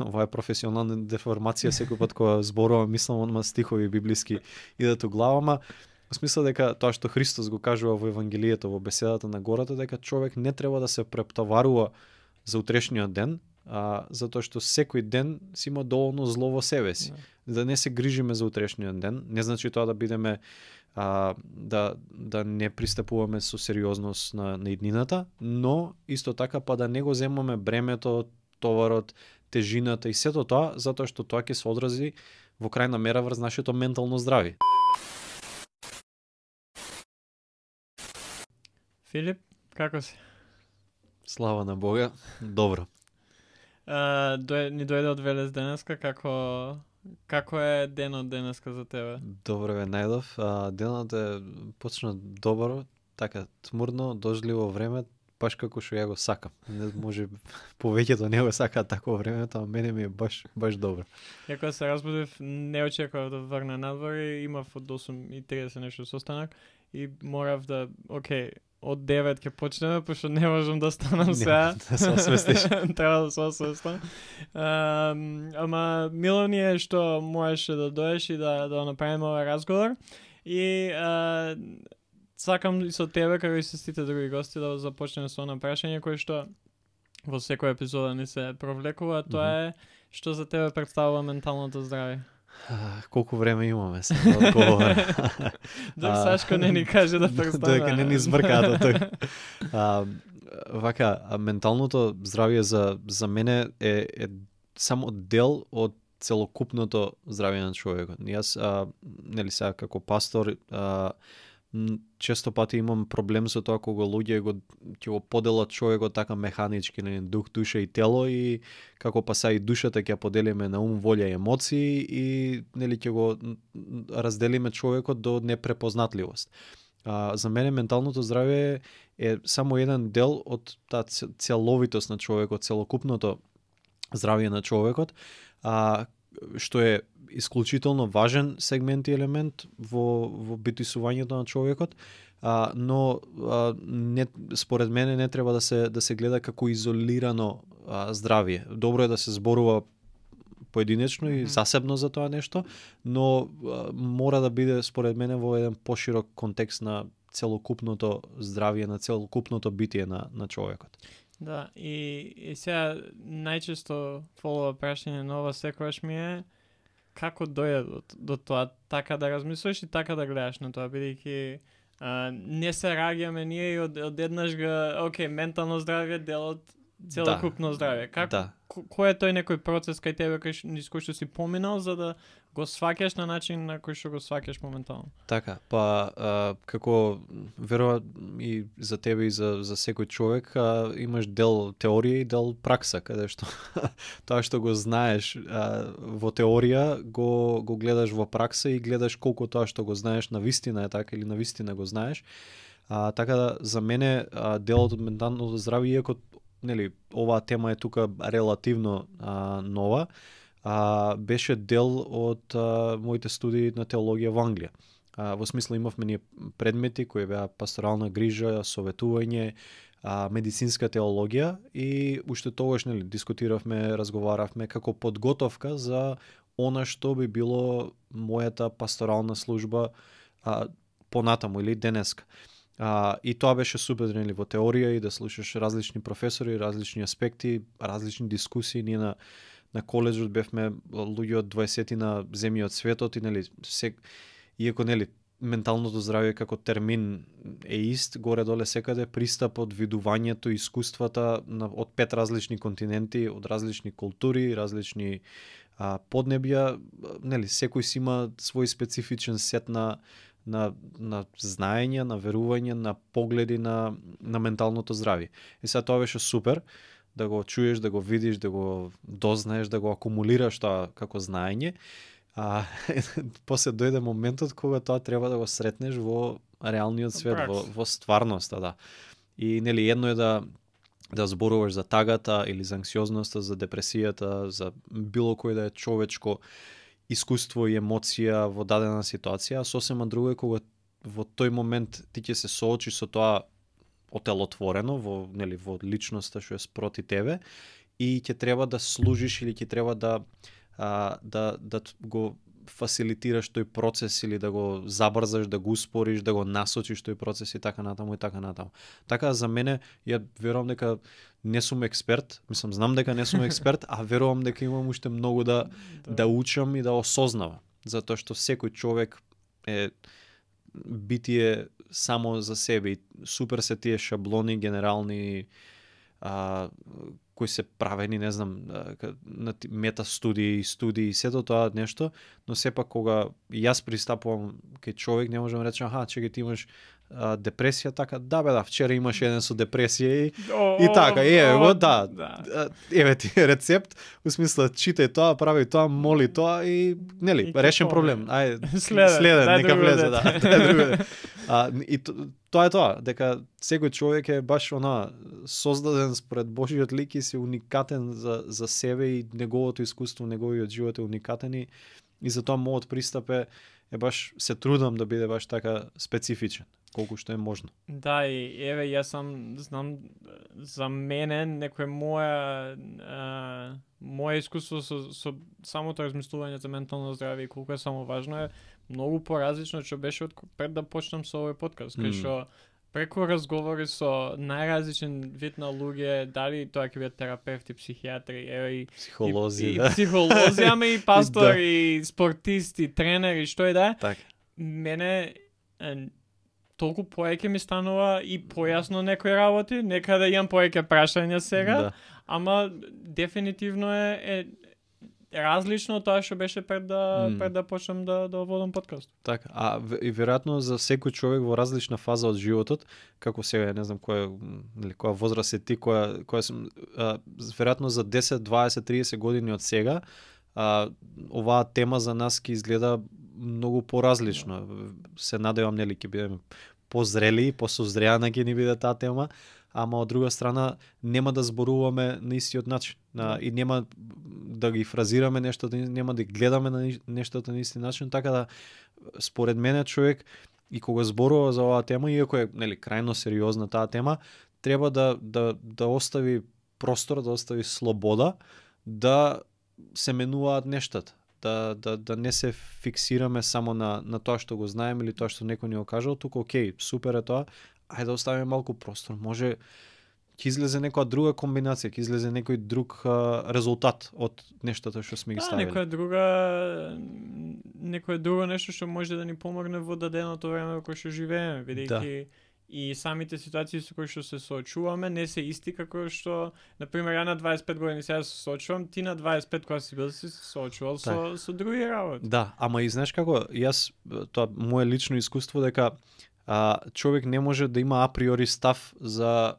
ова е професионална деформација, секој пат кога зборувам, мислам одма стихови библиски идат у главама. Во смисла дека тоа што Христос го кажува во Евангелието, во беседата на гората, дека човек не треба да се прептоварува за утрешниот ден, затоа што секој ден си има доволно зло во себе си. Да не се грижиме за утрешниот ден, не значи тоа да бидеме да не пристапуваме со сериозност на иднината, но исто така па да не го земаме бремето, товарот, тежината и сето тоа, затоа што тоа ќе се одрази во крајна мера врз нашето ментално здравје. Филип, како си? Слава на Бога, добро. Ни дојде од Велес денеска, како е денот денеска за тебе? Добро ве најдов. Денот е почна добро, така тмурно, дождливо време, баш како што ја го сакам. Не може повеќето не го сакаат такво време, тоа мене ми е баш добро. Ја кога се разбудив, не очекував да врна надвор и имав од 8:30 нешто состанок и морав да, од 9 ќе почнеме, пошто не можам да станам сега. Да се освестиш. Треба да се освестам. Ама мило ни е што можеш да доеш и да направиме овој разговор. И сакам и со тебе, како и со сите други гости, да започнеме со одно прашање кое што во секоја епизода ни се провлекува. Тоа е што за тебе представува менталното здравје. Колку време имаме се да одговора. Док Сашко не ни каже да представи. Дека не ни збркаат тој. Вака, менталното здравје за мене е само дел од целокупното здравје на човекот. Јас, нели сега како пастор, често пати имам проблем со тоа кога луѓе ќе го поделат човекот така механички, дух, душа и тело, и како па са и душата ќе поделиме на ум, волја и емоции и нели ќе го разделиме човекот до непрепознатливост. За мене менталното здравје е само еден дел од таа целовитост на човекот, целокупното здравје на човекот, што е исклучително важен сегмент и елемент во битисувањето на човекот, но според мене не треба да се гледа како изолирано здравје. Добро е да се зборува поединечно и засебно за тоа нешто, но мора да биде според мене во еден поширок контекст на целокупното здравје, на целокупното битие на човекот. Да, и сега најчесто фолова прашање на ова секогаш ми е како дојде до тоа така да размислиш и така да гледаш на тоа, бидејќи не се раѓаме ние и одеднаш ментално здравје дел од целокупно здравје. Кој е тој некој процес кај тебе низ кој што си поминал за да го сваќаш на начин на кој што го сваќаш моментално? Така, како верувам и за тебе и за секој човек, имаш дел теорија и дел пракса, каде што тоа што го знаеш во теорија го гледаш во пракса и гледаш колку тоа што го знаеш навистина е така или навистина го знаеш. Така да за мене делот од менталното здравје, иако нели оваа тема е тука релативно нова, беше дел од моите студии на теологија во Англија. Во смисла имавме ние предмети кои беа пасторална грижа, советување, медицинска теологија и уште тогаш нели дискутиравме, разговаравме како подготовка за она што би било мојата пасторална служба понатаму или денеска. И тоа беше супер нели во теорија и да слушаш различни професори, различни аспекти, различни дискусии. Ние на коледжот бевме луѓе од 20 земји од светот и нели иако нели менталното здравје како термин е ист, горе-доле секаде пристапот, видувањето, искуствата од 5 различни континенти, од различни култури, различни поднебја, нели секој си има свој специфичен сет на знаење, на верување, на погледи на менталното здравје. И сега тоа беше супер да го чуеш, да го видиш, да го дознаеш, да го акумулираш тоа како знаење. После дојде моментот кога тоа треба да го сретнеш во реалниот свет, во стварноста, да. И нели едно е да зборуваш за тагата или за анксиозноста, за депресијата, за било кој да е човечко искуство и емоција во дадена ситуација, а сосема друго е кога во тој момент ти ќе се соочиш со тоа отелотворено во личноста што е спроти тебе и ќе треба да служиш или ќе треба да го фасилитираш тој процес или да го забрзаш, да го успориш, да го насочиш тој процес и така натаму и така натаму. Така за мене, ја верувам дека не сум експерт, мислам знам дека не сум експерт, а верувам дека имам уште многу да учам и да осознавам, затоа што секој човек е битие само за себе и супер се тие шаблони генерални кои се правени, не знам, на мета студии, сето тоа нешто, но сепак кога јас пристапувам кај човек, не можам речем, чекај, ти имаш депресија, така, да бе, вчера имаш еден со депресија и така, еве ти рецепт, у смисла, читај тоа, прави тоа, моли тоа и, нели, решен проблем. Ајде, следен, нека влезе, и тоа е тоа, дека секој човек е баш создаден според Божиот лик и се уникатен за себе и неговото искуство, неговиот живот е уникатен и затоа мојот пристап е баш се трудам да биде баш така специфичен, колку што е можно. Да, и еве јас знам за мене некој моje искуство со самото размислување за ментално здравје и колку е само важно е многу поразлично што беше пред да почнам со овој подкаст, кај што преку разговори со најразличен вид на луѓе, дали тоа ќе бидат терапевти, психијатри, и психолози, психолози, ама и пастори, спортисти, тренери, што и да е. Так. Мене толку поеќе ми станува и појасно некои работи, некаде имам поеќе прашања сега, ама дефинитивно е различно тоа што беше пред да почнам да водам подкаст. Така, и веројатно за секој човек во различна фаза од животот, како сега, не знам која возраст е ти, која сум, веројатно за 10, 20, 30 години од сега, оваа тема за нас ќе изгледа многу поразлично. Се надевам, нели, ќе бидеме позрели, посозреана ќе ни биде таа тема, ама од друга страна нема да зборуваме на истиот начин и нема да ги фразираме нештото, нема да гледаме на нештото на исти начин, така да според мене човек и кога зборува за оваа тема, иако е, нели, крајно сериозна таа тема, треба да остави простор, да остави слобода да се менуваат нештата. Да не се фиксираме само на тоа што го знаеме или тоа што некој ни го кажал, туку окей, супер е тоа, ајде да оставиме малку простор. Може ќе излезе некоја друга комбинација, ќе излезе некој друг резултат од нештото што сме ги ставили. Некој друго нешто што може да ни помогне во даденото време во кое што живееме, бидејќи и самите ситуации со кои што се соочуваме не се исти како што, например, ја на 25 години сега се соочувам, ти на 25 кога си бил се соочувал со други работи. Да, ама и знаеш како, јас тоа мое лично искуство дека човек не може да има априори став за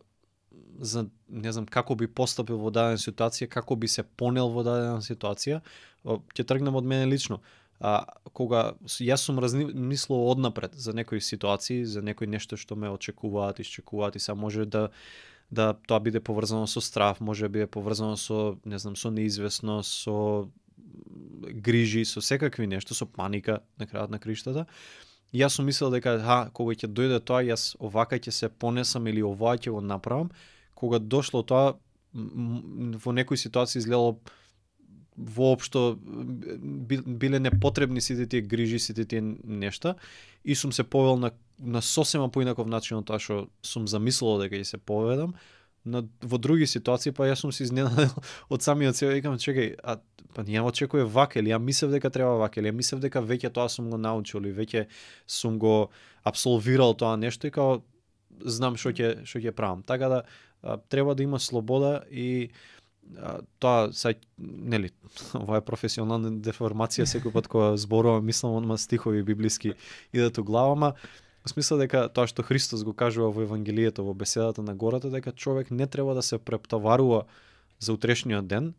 не знам како би постапил во дадена ситуација, како би се понел во дадена ситуација. Ќе тргнем од мене лично. Кога јас сум размислувал однапред за некои ситуации, за некои нешто што ме очекуваат, исчекуваат и сега може да тоа биде поврзано со страв, може да биде поврзано со, не знам, со неизвестност, со грижи, со секакви нешто, со паника на крајот на криштата. И јас сум мислел дека кога ќе дојде тоа, јас овака ќе се понесам или ова ќе го направам. Кога дошло тоа, во некои ситуации изгледало воопшто биле непотребни сите тие грижи, сите тие нешта и сум се повел на сосема поинаков начин од тоа што сум замислувал дека ќе се поведам. Во други ситуации па јас сум се изненадил од самиот себе, викам, чекај, па ја очекував вака, или ја мислев дека треба вака, или ја мислев дека веќе тоа сум го научил, или веќе сум го апсолвирал тоа нешто и као знам што ќе правам. Така да треба да има слобода и тоа нели, ова е професионална деформација, секој пат кога зборувам, мислам одма стихови библиски идат у главама. Во смисла дека тоа што Христос го кажува во Евангелието, во беседата на гората, дека човек не треба да се прептоварува за утрешниот ден,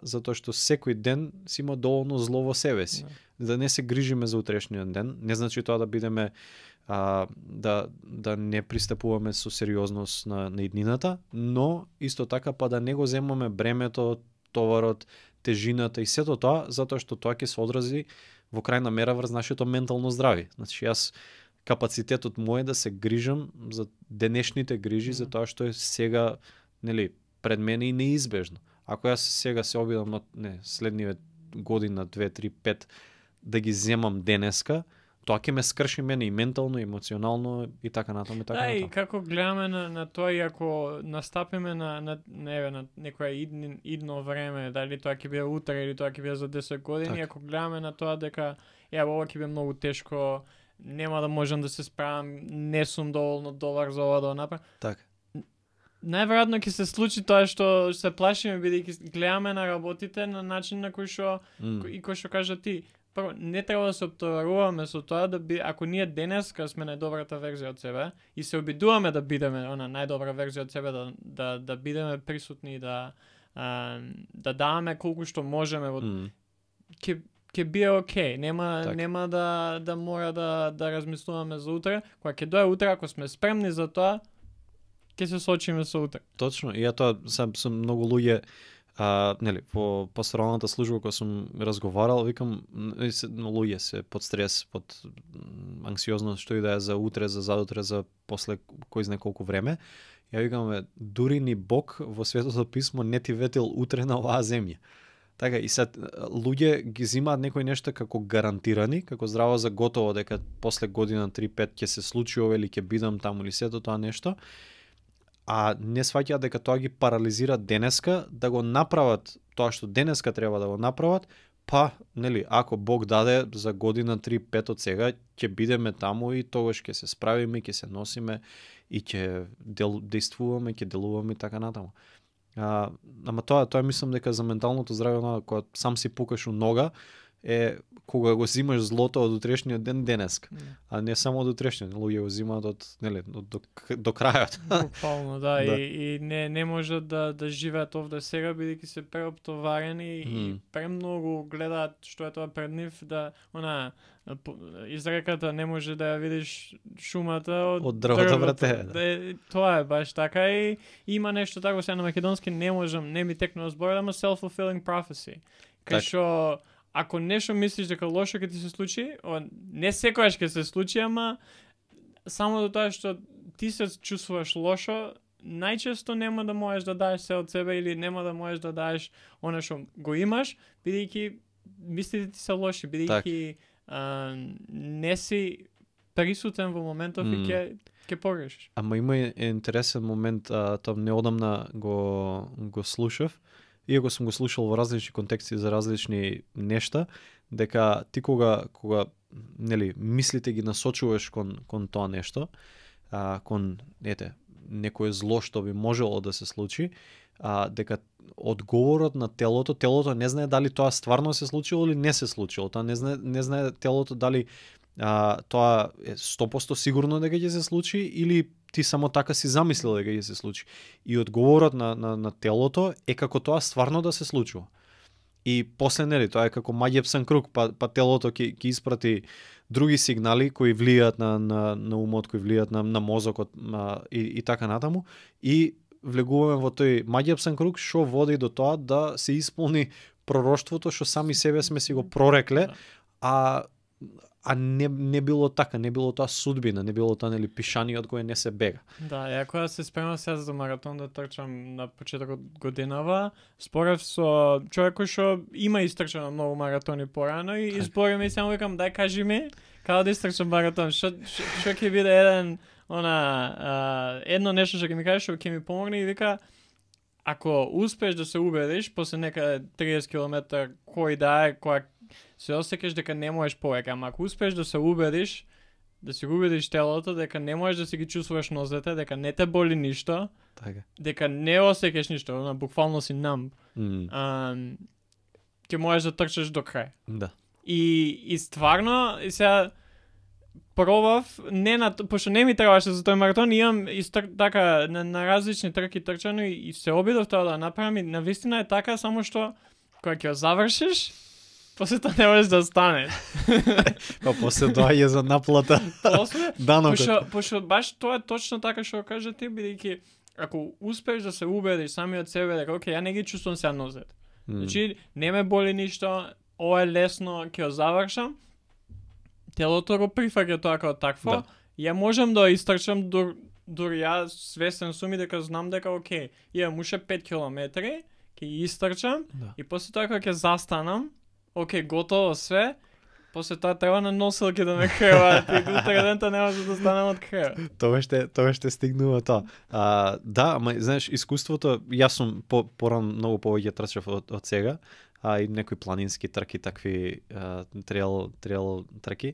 затоа што секој ден си има доволно зло во себе си. Да не се грижиме за утрешниот ден, не значи тоа да бидеме да не пристапуваме со сериозност на иднината, но исто така па да не го земаме бремето, товарот, тежината и сето тоа, затоа што тоа ќе се одрази во крајна мера врз нашето ментално здравје. Значи јас капацитетот мој да се грижам за денешните грижи, за тоа што е сега, нели, пред мене и неизбежно. Ако јас сега се обидам следниве година, 2, 3, 5 да ги земам денеска, тоа ќе ме скрши мене и ментално, и емоционално и така натаму и така Да, натаму. и како гледаме на тоа и ако настапиме на некоја идно време, дали тоа ќе биде утре или тоа ќе биде за 10 години, Так. ако гледаме на тоа дека ова ќе биде многу тешко, нема да можам да се справам, не сум доволно добар за ова да направам. Така. Најверојатно ќе се случи тоа што се плашиме бидејќи гледаме на работите на начин на кој што и кој што кажа ти. Прво, не треба да се оптоваруваме со тоа ако ние денеска сме најдобрата верзија од себе и се обидуваме да бидеме најдобра верзија од себе, да бидеме присутни, да даваме колку што можеме, ќе биде окей. Нема да мора да размислуваме за утре. Кога ќе дое утре, ако сме спремни за тоа, ќе се соочиме со утре. Точно, и ја тоа сум многу луѓе нели, по пасторалната служба која сум разговарал, викам, луѓе се под стрес, под анксиозност, што и да е за утре, за задутре, за после кој знае колку време. Ја викам, дури ни Бог во Светото писмо не ти ветил утре на оваа земја. Така, и сад луѓе ги земаат некои нешта како гарантирани, како здраво за готово, дека после година 3-5 ќе се случи ова или ќе бидам таму или сето тоа нешто. А не сваќаат дека тоа ги парализира денеска да го направат тоа што денеска треба да го направат, па, нели, ако Бог даде за година 3-5 од сега, ќе бидеме таму и тогаш ќе се справиме, ќе се носиме и ќе действуваме, ќе делуваме и така натаму. Ама тоа мислам дека за менталното здраве, кога сам си пукаш у нога, е кога го зимаш злото од утрешниот ден денеска, а не само од утрешниот, луѓе го зимаат до крајот. Буквално, да, и не можат да живеат овде сега бидејќи се преоптоварени и премногу гледаат што е тоа пред нив, да изреката не може да ја видиш шумата од дрвото, брате. Тоа е баш така и има нешто тако сега на македонски не ми текнува зборот, ама self-fulfilling prophecy. Кај што ако нешто мислиш дека лошо ќе ти се случи, не секогаш ќе се случи, ама само до тоа што ти се чувствуваш лошо, најчесто нема да можеш да дадеш се од себе или нема да можеш да дадеш она што го имаш, бидејќи мислите ти се лоши, бидејќи не си присутен во моментов и ќе погрешиш. Ама има интересен момент, тоа неодамна го слушав, иако сум го слушал во различни контексти за различни нешта, дека ти кога нели мислите ги насочуваш кон тоа нешто, кон некое зло што би можело да се случи, дека одговорот на телото не знае дали тоа стварно се случило или не се случило. Тоа не знае телото дали тоа е 100% сигурно дека ќе се случи или ти само така си замислил дека ќе се случи. И одговорот на телото е како тоа стварно да се случува. И после нели тоа е како маѓепсан круг, па телото ќе испрати други сигнали кои влијаат на умот, кои влијаат на мозокот и така натаму, и влегуваме во тој маѓепсан круг што води до тоа да се исполни пророштвото што сами себе сме си го прорекле, а не било така, не било тоа судбина, не било тоа нели пишаниот кој не се бега. Да, и ако се спремам сега за маратон да трчам на почетокот годинава, спорев со човек кој што има истрчано многу маратони порано и избориме и само викам дај кажи ми како да истрчам маратон, што ќе биде едно нешто што ќе ми кажеш што ќе ми помогне и вика ако успееш да се убедиш после некаде 30 км кој да е, која се осеќаш дека не можеш повеќе, ама ако успееш да се убедиш, да си го убедиш телото дека не можеш да си ги чувствуваш нозете, дека не те боли ништо, така, дека не осеќаш ништо, буквално си numb, ќе можеш да трчаш до крај. Да. И стварно, сега пробав, пошто не ми требаше за тој маратон, имам така на различни трки трчано и се обидов тоа да направам и навистина е така, само што кога ќе завршиш, после тоа не можеш да станеш. Па после доаѓа за наплата. После, данокот. Пошто баш тоа е точно така што кажа ти, бидејќи ако успееш да се убедиш сами од себе дека окей, ја не ги чувствувам сега нозет. Значи не ме боли ништо, ова е лесно, ќе го завршам. Телото го прифаќа тоа како такво. Да. Ја можам да истрчам дури ја свесен сум и дека знам дека окей, имам уште 5 километри, ќе ќе ги истрчам Да. и после тоа кога ќе застанам, окей, готово све, после тоа треба на носилки да ме креваат и утре дента не може да станам од креват. Тоа ще стигнува тоа. Да, ама знаеш, искуството, јас сум порано многу повеќе трчав од сега, и некои планински трки, такви трейл трки.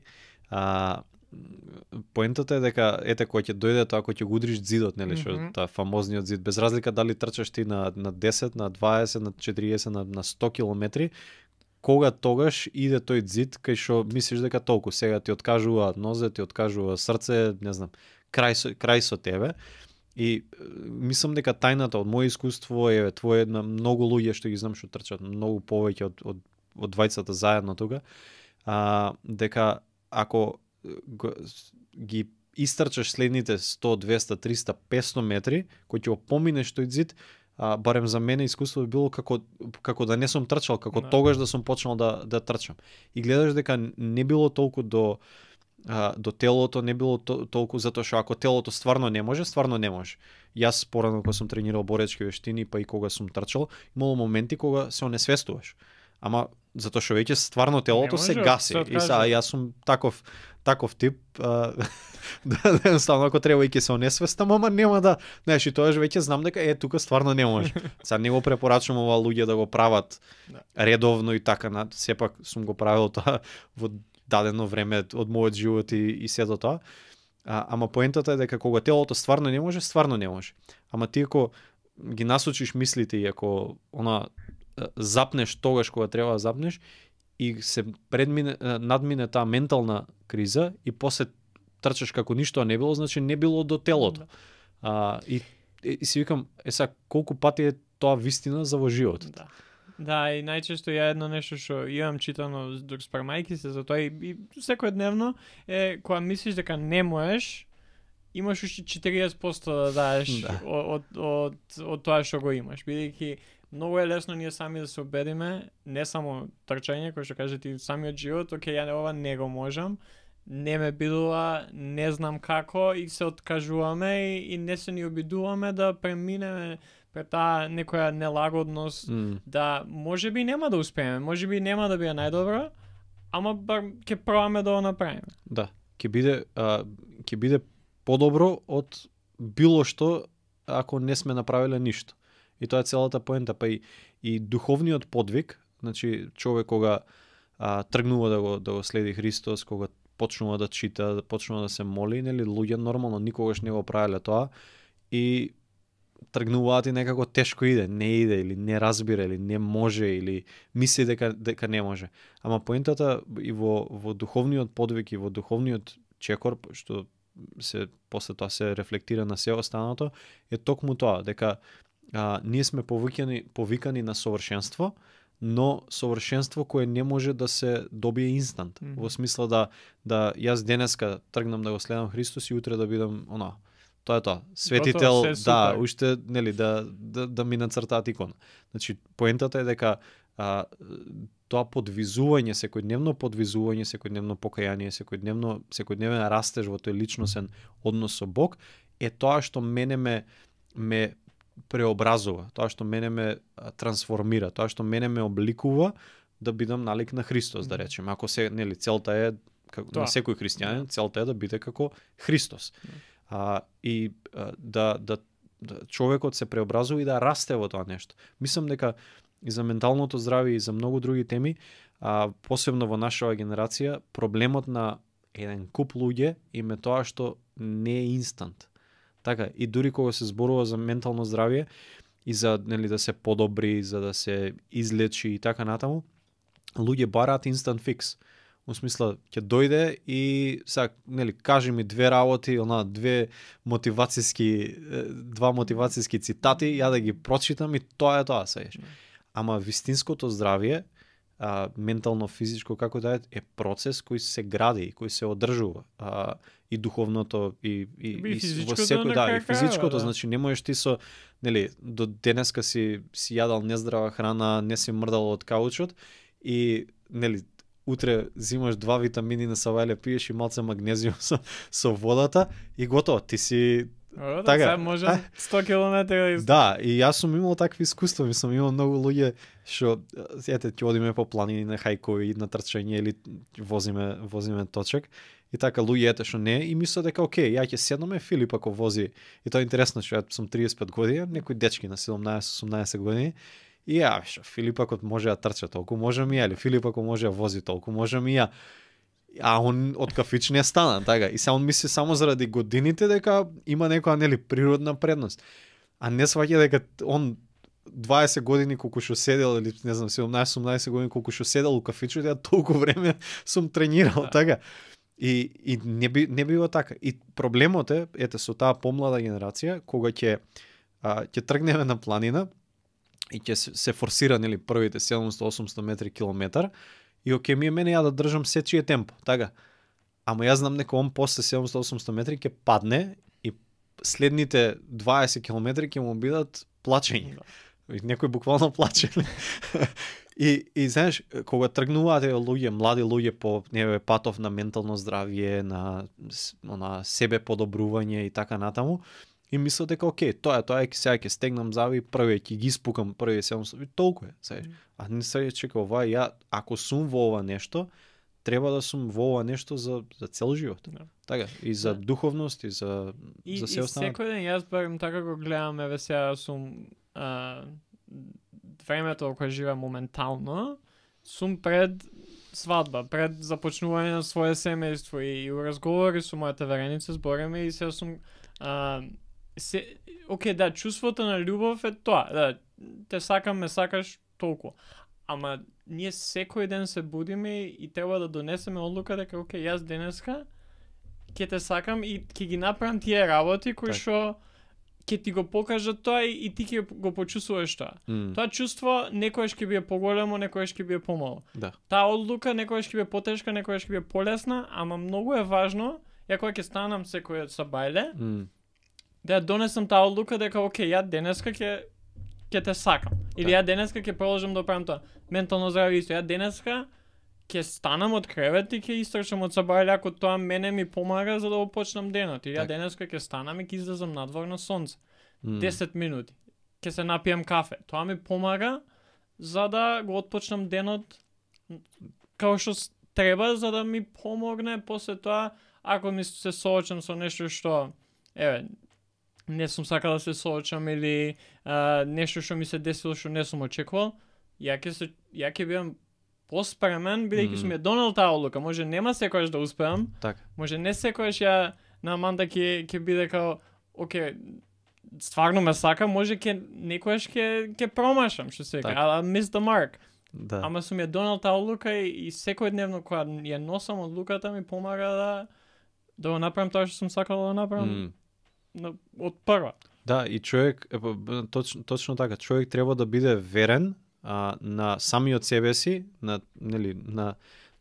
Поентата е дека ете кој ќе дојде тоа кој ќе го удриш зидот, нели, што тоа фамозниот зид, без разлика дали трчаш ти на 10, на 20, на 40, на 100 километри, кога тогаш иде тој зид кај што мислиш дека толку сега ти откажува нозе, ти откажува срце, не знам, крај со тебе. И мислам дека тајната од моје искуство е твое на многу луѓе што ги знам што трчат многу повеќе од двајцата заедно тука, дека ако ги истрчаш следните 100, 200, 300, 500 метри, кој ќе поминеш тој зид, барем за мене искуство било како да не сум трчал, како тогаш да сум почнал да трчам. И гледаш дека не било толку до телото, не било толку затоа што ако телото стварно не може. Јас порано кога сум тренирал боречки вештини, па и кога сум трчал, имало моменти кога се онесвестуваш. Ама затоа што веќе стварно телото се гаси. И сега јас сум таков тип, едноставно ако треба и ќе се онесвестам, ама нема да, знаеш, и тоа веќе знам дека тука стварно не може. Сега не го препорачувам ова луѓе да го прават редовно и така, сепак сум го правил тоа во дадено време од мојот живот и сето тоа. Ама поентата е дека кога телото стварно не може. Ама ти ако ги насочиш мислите и ако запнеш тогаш кога треба да запнеш и се надмине таа ментална криза и после трчаш како ништо не било, значи не било до телото. И си викам, сега колку пати е тоа вистина за во животот. Да, и најчесто ја едно нешто што имам читано док спремајки се за тоа и секојдневно е кога мислиш дека не можеш, имаш уште 40% да даеш од тоа што го имаш, бидејќи многу е лесно ние сами да се убедиме, не само трчање, кој што каже ти самиот живот, окей, ја ова не го можам, не ме бидува, не знам како и се откажуваме и не се ни обидуваме да преминеме пред таа некоја нелагодност, да можеби нема да успееме, можеби нема да биде најдобро, ама бар ќе пробаме да го направиме. Да, ќе биде подобро од било што ако не сме направиле ништо. И тоа е целата поента, па и духовниот подвиг, значи човек кога тргнува да го следи Христос, кога почнува да чита, почнува да се моли, нели луѓе нормално никогаш не го правеле тоа и тргнуваат и некако тешко иде, не иде или не разбира или не може или мисли дека не може. Ама поентата и во духовниот подвиг и во духовниот чекор што се после тоа се рефлектира на се останато е токму тоа дека ние сме повикани на совршенство, но совршенство кое не може да се добие инстант. Во смисла да јас денеска тргнам да го следам Христос и утре да бидам тоа е тоа. Светител, да, уште нели да ми нацртаат икона. Значи поентата е дека тоа подвизување, секојдневно покаяние, секојдневен растеж во тој личносен однос со Бог е тоа што мене ме преобразува, тоа што мене ме трансформира, тоа што мене ме обликува да бидам налик на Христос, да речеме. Ако нели целта е на секој христијанин, целта е да биде како Христос. И да човекот се преобразува и да расте во тоа нешто. Мислам дека и за менталното здравје и за многу други теми, посебно во нашава генерација, проблемот на еден куп луѓе им е тоа што не е инстант. Така, и дури кога се зборува за ментално здравје и за нели да се подобри, за да се излечи и така натаму, луѓе бараат инстант фикс. Во смисла, ќе дојде и сега, нели, кажи ми две работи, два мотивацијски цитати, ја да ги прочитам и тоа е тоа, сееш. Ама вистинското здравје, ментално, физичко, како да е процес кој се гради, кој се одржува. И духовното, и во секој, и физичкото, значи не можеш ти нели, до денеска си јадал нездрава храна, не си мрдал од каучот и, нели, утре зимаш 2 витамини на савајле, пиеш и малце магнезиум со водата и готово, ти си Така, сега можем 100 километра и... Да, и јас сум имал такви искуства, мислам, имал многу луѓе што ете ќе одиме по планини на хајкови, на трчање или возиме точек. И така луѓе ете што не и мислат дека окей, ја ќе седнаме Филип ако вози. И тоа е интересно што јас сум 35 години, некои дечки на 17-18 години. И ја, што Филип ако може да трча толку, можам и ја, или Филип ако може да вози толку, можам и ја. А он од кафич не стана, така. И се он мисли само заради годините дека има некоја нели природна предност. А не сваќа дека он 20 години колку што седел или не знам 17-18 години колку што седел у кафичот, ја толку време сум тренирал, така. И не бива така. И проблемот е ете со таа помлада генерација кога ќе тргнеме на планина и ќе се форсира нели првите 700-800 метри километар. И окей, мене ја да држам сечие темпо, така. Ама јас знам дека он после 700-800 метри ќе падне и следните 20 километри ќе му бидат плачење. Некој буквално плаче. и знаеш, кога тргнуваат луѓе, млади луѓе по патов на ментално здравје, на себе подобрување и така натаму, и мислат дека окей, тоа е сега ќе стегнам зави први ќе ги испукам први 700 и толку е, знаеш. А не се чека ова, ја ако сум во ова нешто, треба да сум во ова нешто за цел живот. Да. Така, и за духовност и за се останало. И секој ден јас барем така го гледам, еве сега сум времето кое живеам моментално, сум пред свадба, пред започнување на свое семејство и у разговори со мојата вереница збореме и сега сум окей, да, чувството на љубов е тоа, да, те сакам, ме сакаш, толку. Ама ние секој ден се будиме и треба да донесеме одлука дека окей, јас денеска ќе те сакам и ќе ги направам тие работи кои што ќе ти го покажат тоа и ти ќе го почувствуваш тоа. Тоа чувство некојаш ќе биде поголемо, некојаш ќе биде помало. Да. Таа одлука некојаш ќе биде потешка, некојаш ќе биде полесна, ама многу е важно, ја кога ќе станам секој сабајле, да ја донесам таа одлука дека окей, ја денеска ќе те сакам. Или ја денеска ќе продолжам да правам тоа. Ментално здравје исто. Ја денеска ќе станам од кревет и ќе истрчам од сабајле ако тоа мене ми помага за да го почнам денот. И ја денеска ќе станам и ќе излезам надвор на сонце. 10 минути. Ќе се напијам кафе. Тоа ми помага за да го отпочнам денот како што треба, за да ми помогне после тоа ако ми се соочам со нешто што еве не сум сакал да се соочам или нешто што ми се десило што не сум очекувал, ја ќе бидам поспремен, бидејќи сум ја донел таа одлука. Може нема секогаш да успеам. Така. Може не секогаш ја на Аманда ќе биде као окей, стварно ме сака, може некојаш ќе промашам, што се вика. I miss the mark. Да. Ама сум ја донел таа одлука и секојдневно кога ја носам одлуката ми помага да го направам тоа што сум сакал да направам. Од прва. Да, и човек, точно така, човек треба да биде верен на самиот себе си, на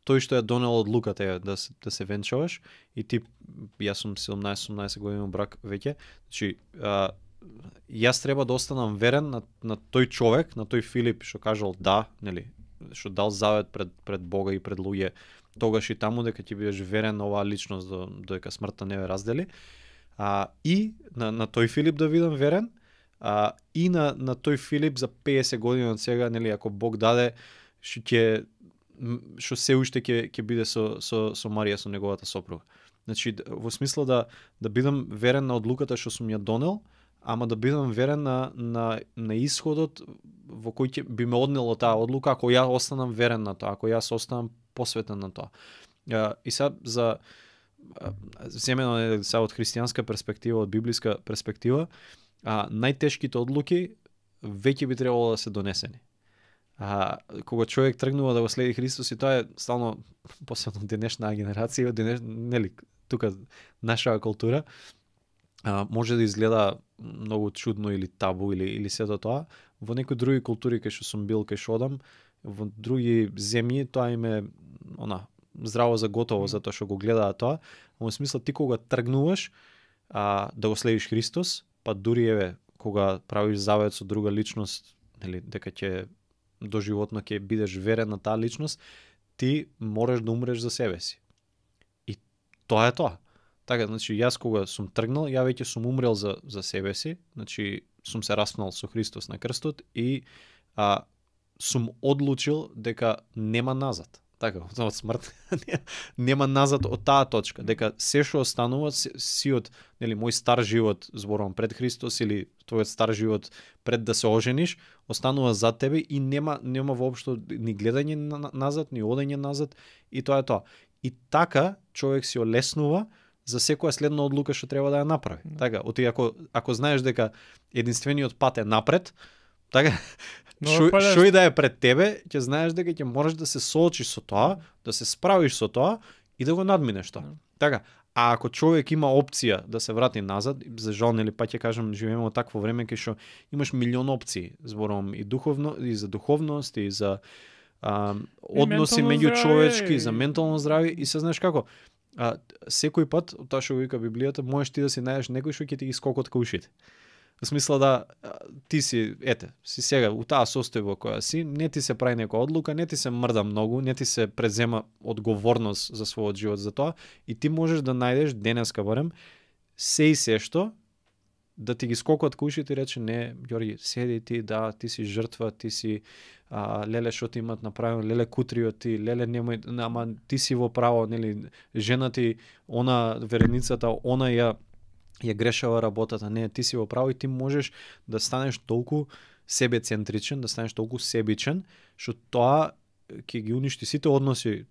тој што ја донел одлуката да се венчаваш и ти, јас сум 17-18 години брак веќе, значи јас треба да останам верен на тој човек, на тој Филип што кажал да, што дал завет пред Бога и пред луѓе, тогаш и таму дека ќе бидеш верен на оваа личност додека смртта не ве раздели. И на тој Филип да видам верен, и на тој Филип за 50 години од сега, ако Бог даде, што се уште ќе биде со Марија, со неговата сопруга. Значи, во смисла да бидам верен на одлуката што сум ја донел, ама да бидам верен на исходот во кој би ме однело таа одлука, ако ја останам верен на тоа, ако јас останам посветен на тоа. И сега земено сега од христијанска перспектива, од библиска перспектива, најтешките одлуки веќе би требало да се донесени. Кога човек тргнува да го следи Христос, и тоа е стално посебно денешна генерација, тука нашава култура, може да изгледа многу чудно или табу или сето тоа. Во некои други култури кај што сум бил, кај што одам, во други земји тоа им е здраво за готово, затоа што го гледаат тоа. Во смисла ти кога тргнуваш да го следиш Христос, па дури еве кога правиш завет со друга личност, дека ќе доживотно ќе бидеш верен на таа личност, ти мораш да умреш за себе си. И тоа е тоа. Така, значи јас кога сум тргнал, ја веќе сум умрел за себе си, значи сум се распнал со Христос на крстот и сум одлучил дека нема назад. Така, од смрт нема назад од таа точка, дека се што останува сиот, нели, мој стар живот, зборувам пред Христос или твојот стар живот пред да се ожениш, останува за тебе и нема воопшто ни гледање назад, ни одење назад и тоа е тоа. И така човек си олеснува за секоја следна одлука што треба да ја направи. Така, ако знаеш дека единствениот пат е напред, така, што и да е пред тебе, ќе знаеш дека ќе можеш да се соочиш со тоа, да се справиш со тоа и да го надминеш тоа. Така, а ако човек има опција да се врати назад, за жал, нели, па ќе кажам, живееме во такво време кај што имаш милион опции, зборувам и духовно, и за духовност, и за односи меѓучовечки, за ментално здравје, и се знаеш како, секој пат, тоа што го вика Библијата, можеш ти да си најдеш некој што ќе ти ги скокотка ушите. Во смисла да ти си, си сега у таа состојба која си, не ти се прави некоја одлука, не ти се мрда многу, не ти се презема одговорност за својот живот за тоа и ти можеш да најдеш денеска барем се и се што да ти ги скокот кушите и рече не, Ѓорги, седи ти, да, ти си жртва, ти си леле што ти имат направено, леле кутриот ти, леле немој, ама ти си во право, нели, жена ти, она вереницата, она ја грешава работата, не, ти си во право и ти можеш да станеш толку себецентричен, да станеш толку себичен, што тоа ќе ги уништи сите односи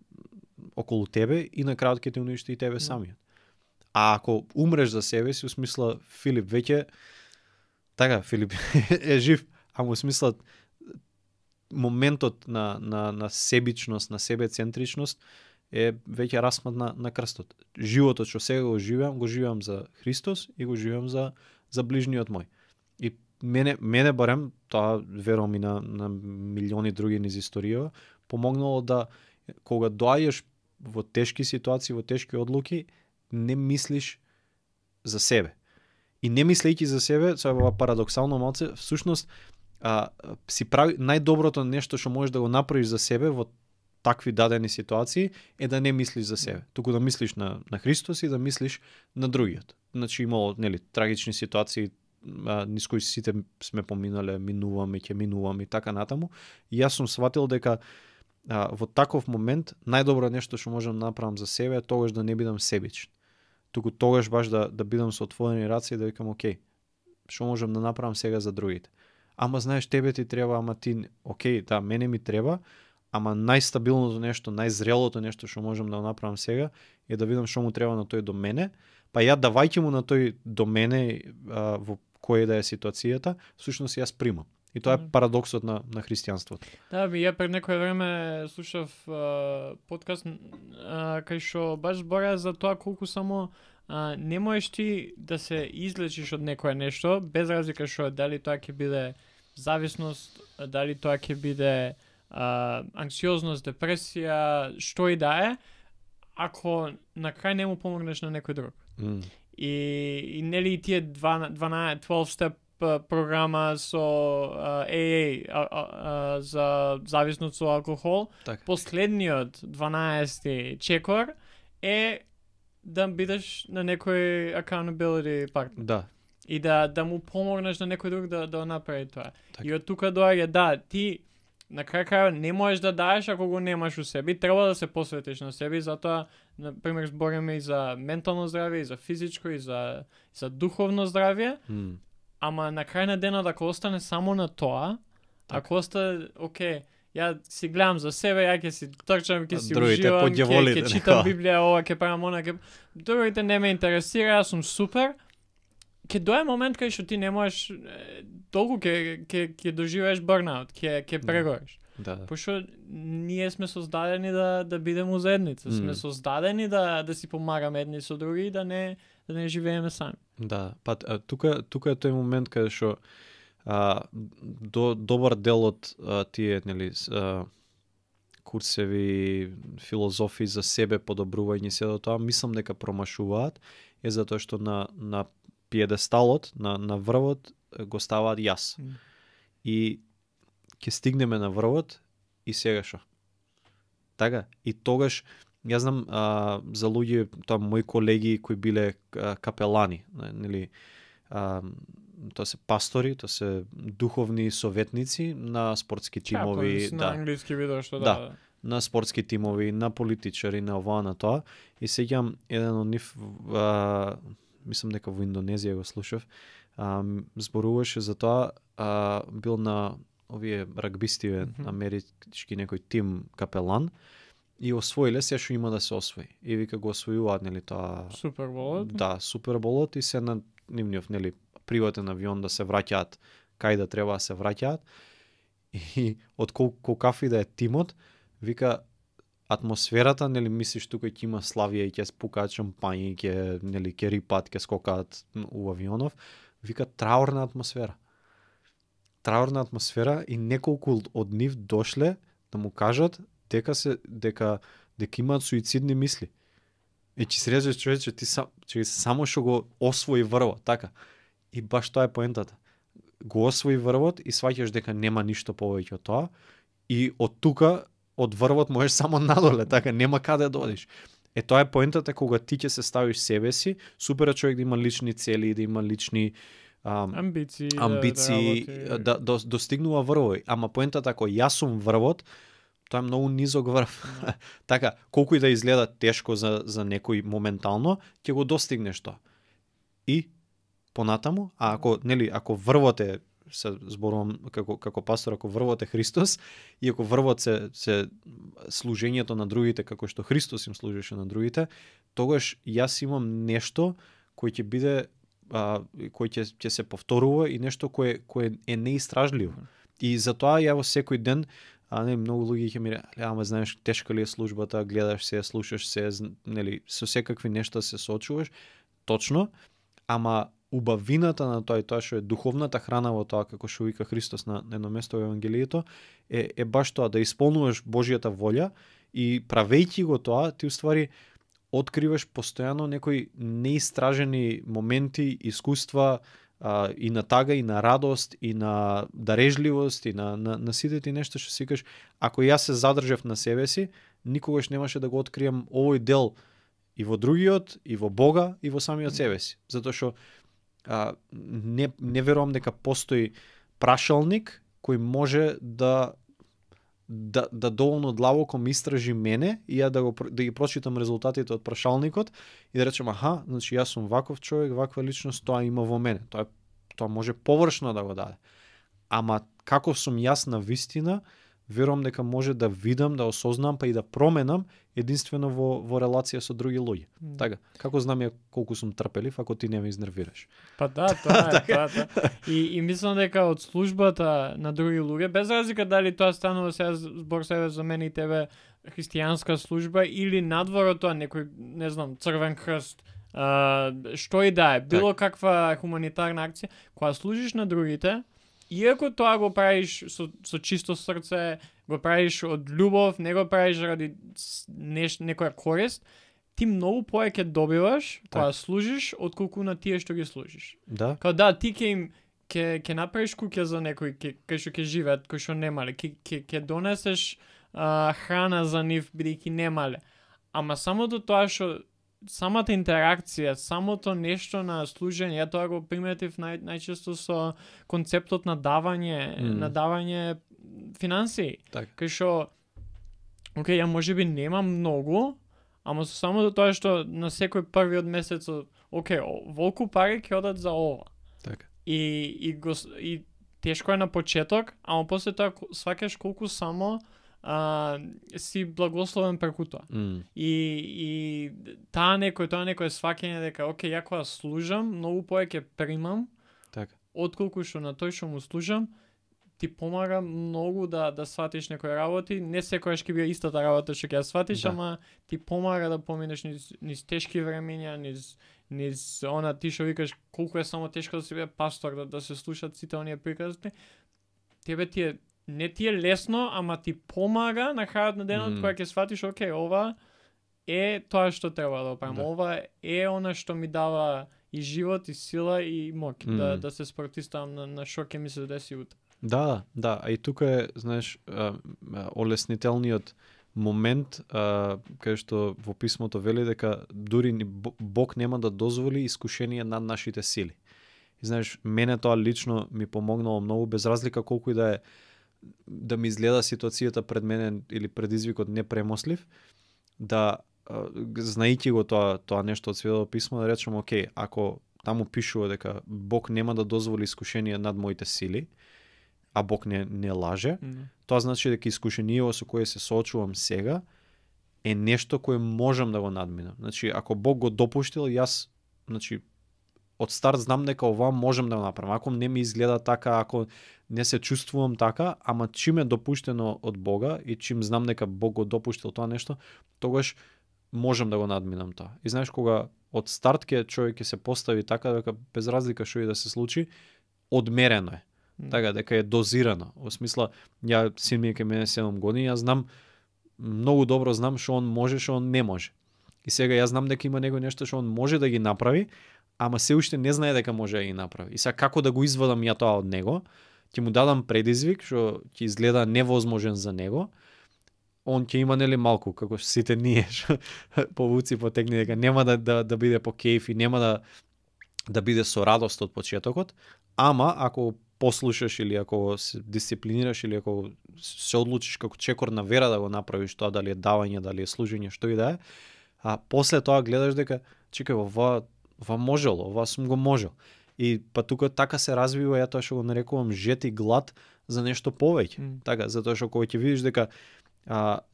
околу тебе и на крајот ќе ти уништи и тебе самиот. А ако умреш за себе си, у смисла Филип веќе така, Филип е жив, ама у смисла моментот на себичност, на себецентричност е веќе распнат на крстот. Животот што сега го живеам за Христос и го живеам за ближниот мој. И мене барем, тоа верувам и на милиони други низ историја, помогнало да кога доаѓаш во тешки ситуации, во тешки одлуки, не мислиш за себе. И не мислејќи за себе, тоа е парадоксално малце, всушност си прави најдоброто нешто што можеш да го направиш за себе во такви дадени ситуации е да не мислиш за себе, туку да мислиш на Христос и да мислиш на другиот. Значи имало, нели, трагични ситуации низ кои сите сме поминале, минуваме, ќе минуваме и така натаму. И јас сум сватил дека во таков момент најдобро нешто што можам да направам за себе е тогаш да не бидам себичен. Туку тогаш баш да бидам со отворени раце и да викам окей, што можам да направам сега за другите. Ама знаеш, тебе ти треба, ама ти, окей, да, мене ми треба, ама најстабилното нешто, најзрелото нешто што можам да направам сега е да видам што му треба на тој до мене, па ја давајќи му на тој до мене во која да е ситуацијата, всушност јас примам. И тоа е парадоксот на христијанството. Да, ја пред некое време слушав подкаст кај што баш збора за тоа колку само не можеш ти да се излечиш од некое нешто, без разлика што дали тоа ќе биде зависност, дали тоа ќе биде анксиозност, депресија, што и да е, ако на крај не му помогнеш на некој друг. И нели тие 12-step програма со AA за зависност со алкохол, так. Последниот 12-ти чекор е да бидеш на некој accountability партнер. Да. И да му помогнеш на некој друг да направи тоа. Так. И од тука доаѓа, да, ти на крај не можеш да даеш ако го немаш у себе. Треба да се посветиш на себе, затоа на пример збориме и за ментално здравје, и за физичко, и за духовно здравје. Ама на крај на денот ако остане само на тоа, так. Ако остане, окей, ја си гледам за себе, ја ќе си трчам, ќе си другите уживам, ќе читам не. Библија, ова ќе правам, она ќе... Другите не ме интересира, јас сум супер. Ќе дое момент кај што ти не можеш толку ќе доживееш бърнаут, ќе прегориш. Да. Пошто ние сме создадени да бидеме у заедница, сме создадени да си помагаме едни со други и да не живееме сами. Да, па тука е тој момент каде што добар дел од тие, нели, курсеви, филозофии за себе подобрување се до тоа, мислам дека промашуваат, е затоа што на пиедесталот, на врвот го ставаат јас. И ќе стигнеме на врвот и сега шо? Така, и тогаш Јас знам за луѓе, тоа мои колеги кои биле капелани, нели, тоа се пастори, тоа се духовни советници на спортски тимови, на англиски видео што да, на спортски тимови, на политичари, на ова, на тоа. И сеќам еден од нив, мислам дека во Индонезија го слушав, зборуваше за тоа, бил на овие рагбисти, амерички некој тим капелан, и освоиле се што има да се освои. И вика го освојуваат, нели, тоа Суперболот. Да, Суперболот, и се на нивниот, нели, приватен авион да се враќаат кај да треба да се враќаат. И од колкафи да е тимот, вика, атмосферата, нели, мислиш тука ќе има славија и ќе спукаат шампањи, ќе, нели, ќе рипат, ќе скокаат у авионов, вика, траурна атмосфера. Траурна атмосфера, и неколку од нив дошле да му кажат дека имаат суицидни мисли. И ќе се рече човече, ти само што го освои врвот, така. И баш тоа е поентата. Го освои врвот и сваќаш дека нема ништо повеќе од тоа, и од тука, од врвот можеш само надоле, така, нема каде да одиш. Тоа е поентата кога ти ќе се ставиш себе си, супер е човек да има лични цели, да има лични амбиции да достигнува врвови. Ама поентата, ако јас сум врвот, тоа е многу низок врв. Така, колку и да изгледа тешко за некој моментално, ќе го достигнеш тоа. И понатаму, ако врвот е, се зборувам како пастор, ако врвот е Христос, и ако врвот се служењето на другите како што Христос им служеше на другите, тогаш јас имам нешто кој ќе биде кој ќе се повторува, и нешто кое е неистражливо. И затоа ја во секој ден, многу луѓе ќе ми рече, ама знаеш тешка ли е службата, гледаш се, слушаш се, нели, со секакви нешта се соочуваш, точно, ама убавината на тоа и тоа што е духовната храна во тоа, како што вика Христос на едно место во Евангелието, е баш тоа, да исполнуваш Божјата волја, и правејќи го тоа, ти уствари откриваш постојано некои неистражени моменти, искуства, и на тага, и на радост, и на дарежливост, и на сите ти нешто што си кажеш, ако јас се задржав на себе си, никогаш немаше да го откриам овој дел и во другиот, и во Бога, и во самиот себе си. Затоа што не верувам дека постои прашалник кој може да доволно длабоко ми истражи мене, и ја да ги прочитам резултатите од прашалникот и да речем, значи јас сум ваков човек, ваква личност, тоа има во мене. Тоа може површно да го даде. Ама каков сум јас на вистина, верувам дека може да видам, да осознам, па и да променам единствено во релација со други луѓе. Така, како знам ја колку сум трпелив ако ти не ме изнервираш? Па да, тоа е. И мислам дека од службата на други луѓе, без разлика дали тоа станува сега збор себе за мене и тебе христијанска служба, или надвор од тоа некој, не знам, Црвен крст, што и да е, било каква хуманитарна акција, кога служиш на другите, иако тоа го правиш со чисто срце, го правиш од љубов, не го правиш ради некоја корист, ти многу повеќе добиваш кога служиш отколку на тие што ги служиш. Да. Као да, ти ќе направиш куќа за некој кај што ќе живеат, кој што немале, ќе донесеш храна за нив бидејќи немале. Ама самото тоа што самата интеракција, самото нешто на служење, ја тоа го приметив најчесто со концептот на давање финансии. Кај што, ја можеби немам многу, ама со самото тоа што на секој први од месецот, волку пари ќе одат за ова. И тешко е на почеток, ама после тоа сваќаш колку само си благословен преку тоа. И тоа некој сваќање дека ја кога служам, многу повеќе примам, отколку што на тој што му служам, ти помага многу да сватиш некои работи. Не секогаш ќе биде истата работа што ќе ја сватиш, ама ти помага да поминеш низ тешки времења, низ она ти што викаш колку е само тешко да си биде пастор, да се слушат сите оние приказни. Тебе не ти е лесно, ама ти помага на крајот на денот кога ќе сватиш, ова е тоа што треба да правам. Ова е она што ми дава и живот, и сила, и моќ да се спротиставам на што ќе ми се деси утре. Да, а и тука е, знаеш, олеснителниот момент каде што во писмото вели дека дури Бог нема да дозволи искушение над нашите сили. И знаеш, мене тоа лично ми помогнало многу, без разлика колку и да ми изгледа ситуацијата пред мене или предизвикот непремослив, да знаејќи го тоа нешто од Светото писмо, да речем, окей, ако таму пишува дека Бог нема да дозволи искушение над моите сили, а Бог не лаже, тоа значи дека искушението со кое се соочувам сега е нешто кое можам да го надминам. Значи, ако Бог го допуштил, јас, значи, од старт знам дека ова можам да го направам. Ако не ми изгледа така, ако не се чувствувам така, ама чим е допуштено од Бога и чим знам дека Бог го допуштил тоа нешто, тогаш можам да го надминам тоа. И знаеш, кога од старт човек ќе се постави така, дека без разлика што и да се случи, одмерено е. Така, дека е дозирано. Во смисла, син ми е кај мене 7 години, јас знам, многу добро знам што он може, што он не може. И сега јас знам дека има некој нешто што он може да ги направи, ама се уште не знае дека може да ги направи. И сега како да го извадам ја тоа од него, ќе му дадам предизвик што ќе изгледа невозможен за него, он ќе има нели малку, како сите ние, повуци потегни дека нема да биде по кејф и нема да биде со радост од почетокот, ама ако послушаш или ако се дисциплинираш или ако се одлучиш како чекор на вера да го направиш тоа, дали е давање, дали е служење, што и да е, а после тоа гледаш дека чекај, ова можело, ова сум го можел. И па тука така се развива тоа што го нарекувам жет и глад за нешто повеќе. Така, затоа што кога ќе видиш дека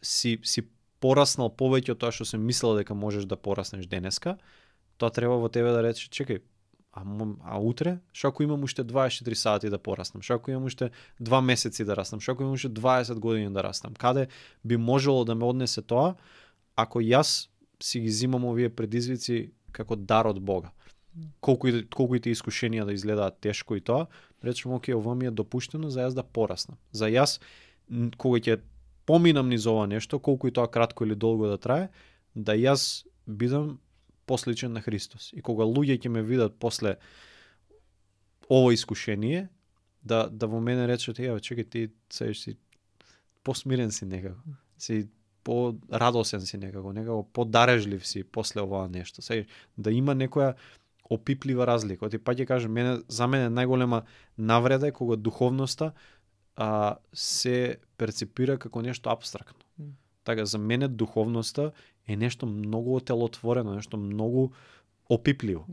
си пораснал повеќе од тоа што се мислел дека можеш да пораснеш денеска, тоа треба во тебе да рече, чекај, а утре, што ако имам уште 24 сати да пораснам, што ако имам уште 2 месеци да растам, што ако имам уште 20 години да растам, каде би можело да ме однесе тоа, ако јас си ги зимам овие предизвици како дар од Бога. Колку и те искушенија да изгледаат тешко и тоа, речем, окей, ова ми е допуштено за јас да пораснам. За јас, кога ќе поминам низ ова нешто, колку и тоа кратко или долго да трае, да јас бидам посличен на Христос. И кога луѓе ќе ме видат после ово искушение, да во мене речат, чекај, ти си посмирен си некако, си по-радосен си некако подарежлив си после ова нешто. Да има некоја опиплива разлика. Оти пак ќе кажам, за мене најголема навреда е кога духовноста се перципира како нешто апстрактно. Така, за мене духовноста е нешто многу отелотворено, нешто многу опипливо.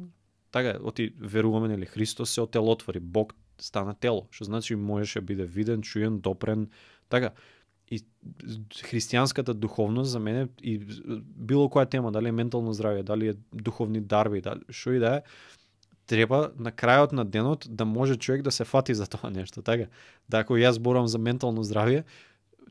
Така, оти веруваме, нели, Христос се отелотвори, Бог стана тело, што значи можеше биде виден, чуен, допрен, така. И христијанската духовност за мене и било која тема, дали е ментално здравје, дали е духовни дарби, дали што и да е, треба на крајот на денот да може човек да се фати за тоа нешто, така. Да ако јас зборам за ментално здравје,